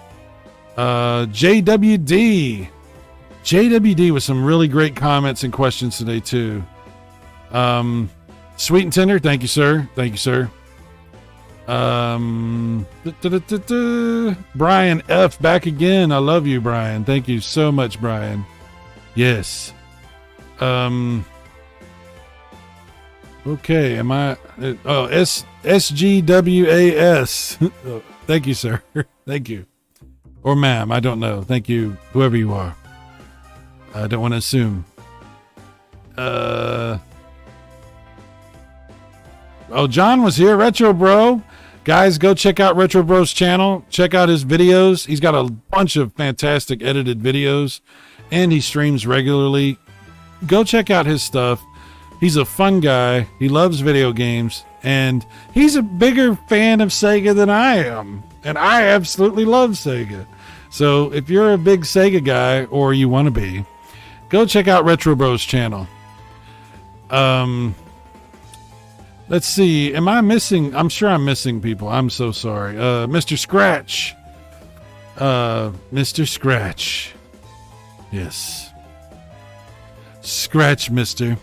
JWD. JWD with some really great comments and questions today, too. Sweet and Tender, thank you, sir. Thank you, sir. Brian F, back again. I love you, Brian. Thank you so much, Brian. Yes. Okay, am I? Oh, SGWAS. Thank you, sir. Thank you. Or ma'am, I don't know. Thank you, whoever you are. I don't want to assume. Oh, John was here. Retro Bro. Guys, go check out Retro Bro's channel. Check out his videos. He's got a bunch of fantastic edited videos, and he streams regularly. Go check out his stuff. He's a fun guy. He loves video games, and he's a bigger fan of Sega than I am. And I absolutely love Sega. So if you're a big Sega guy, or you want to be, go check out Retro Bros channel. Let's see. Am I missing? I'm sure I'm missing people. I'm so sorry. Mr. Scratch. Mr. Scratch. Yes. Scratch, mister.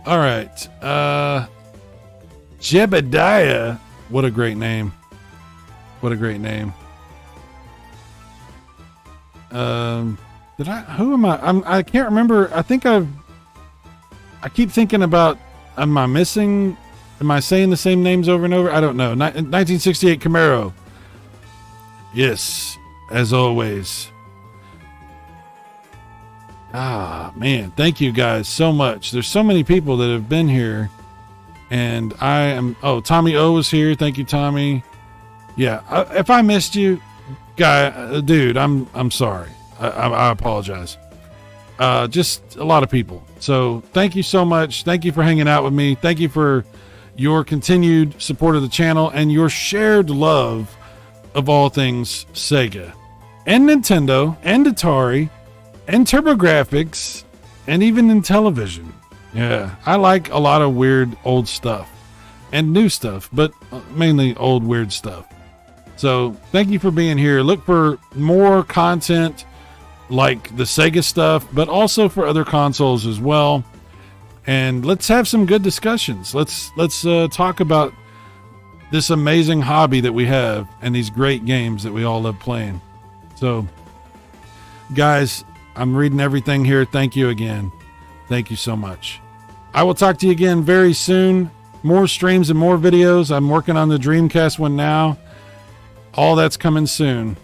All right. Jebediah. What a great name. What a great name. Who am I? I can't remember. I think I keep thinking about, am I missing? Am I saying the same names over and over? I don't know. 1968 Camaro. Yes, as always. Ah, man. Thank you guys so much. There's so many people that have been here. And I am... Oh, Tommy O was here. Thank you, Tommy. Yeah. If I missed you, dude, I'm sorry. I apologize. Just a lot of people. So thank you so much. Thank you for hanging out with me. Thank you for your continued support of the channel and your shared love of all things Sega and Nintendo and Atari and TurboGrafx and even in television. Yeah, I like a lot of weird old stuff and new stuff, but mainly old weird stuff. So thank you for being here. Look for more content like the Sega stuff, but also for other consoles as well. And let's have some good discussions. Let's talk about this amazing hobby that we have and these great games that we all love playing. So, guys, I'm reading everything here. Thank you again. Thank you so much. I will talk to you again very soon. More streams and more videos. I'm working on the Dreamcast one now. All that's coming soon.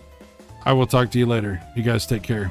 I will talk to you later. You guys take care.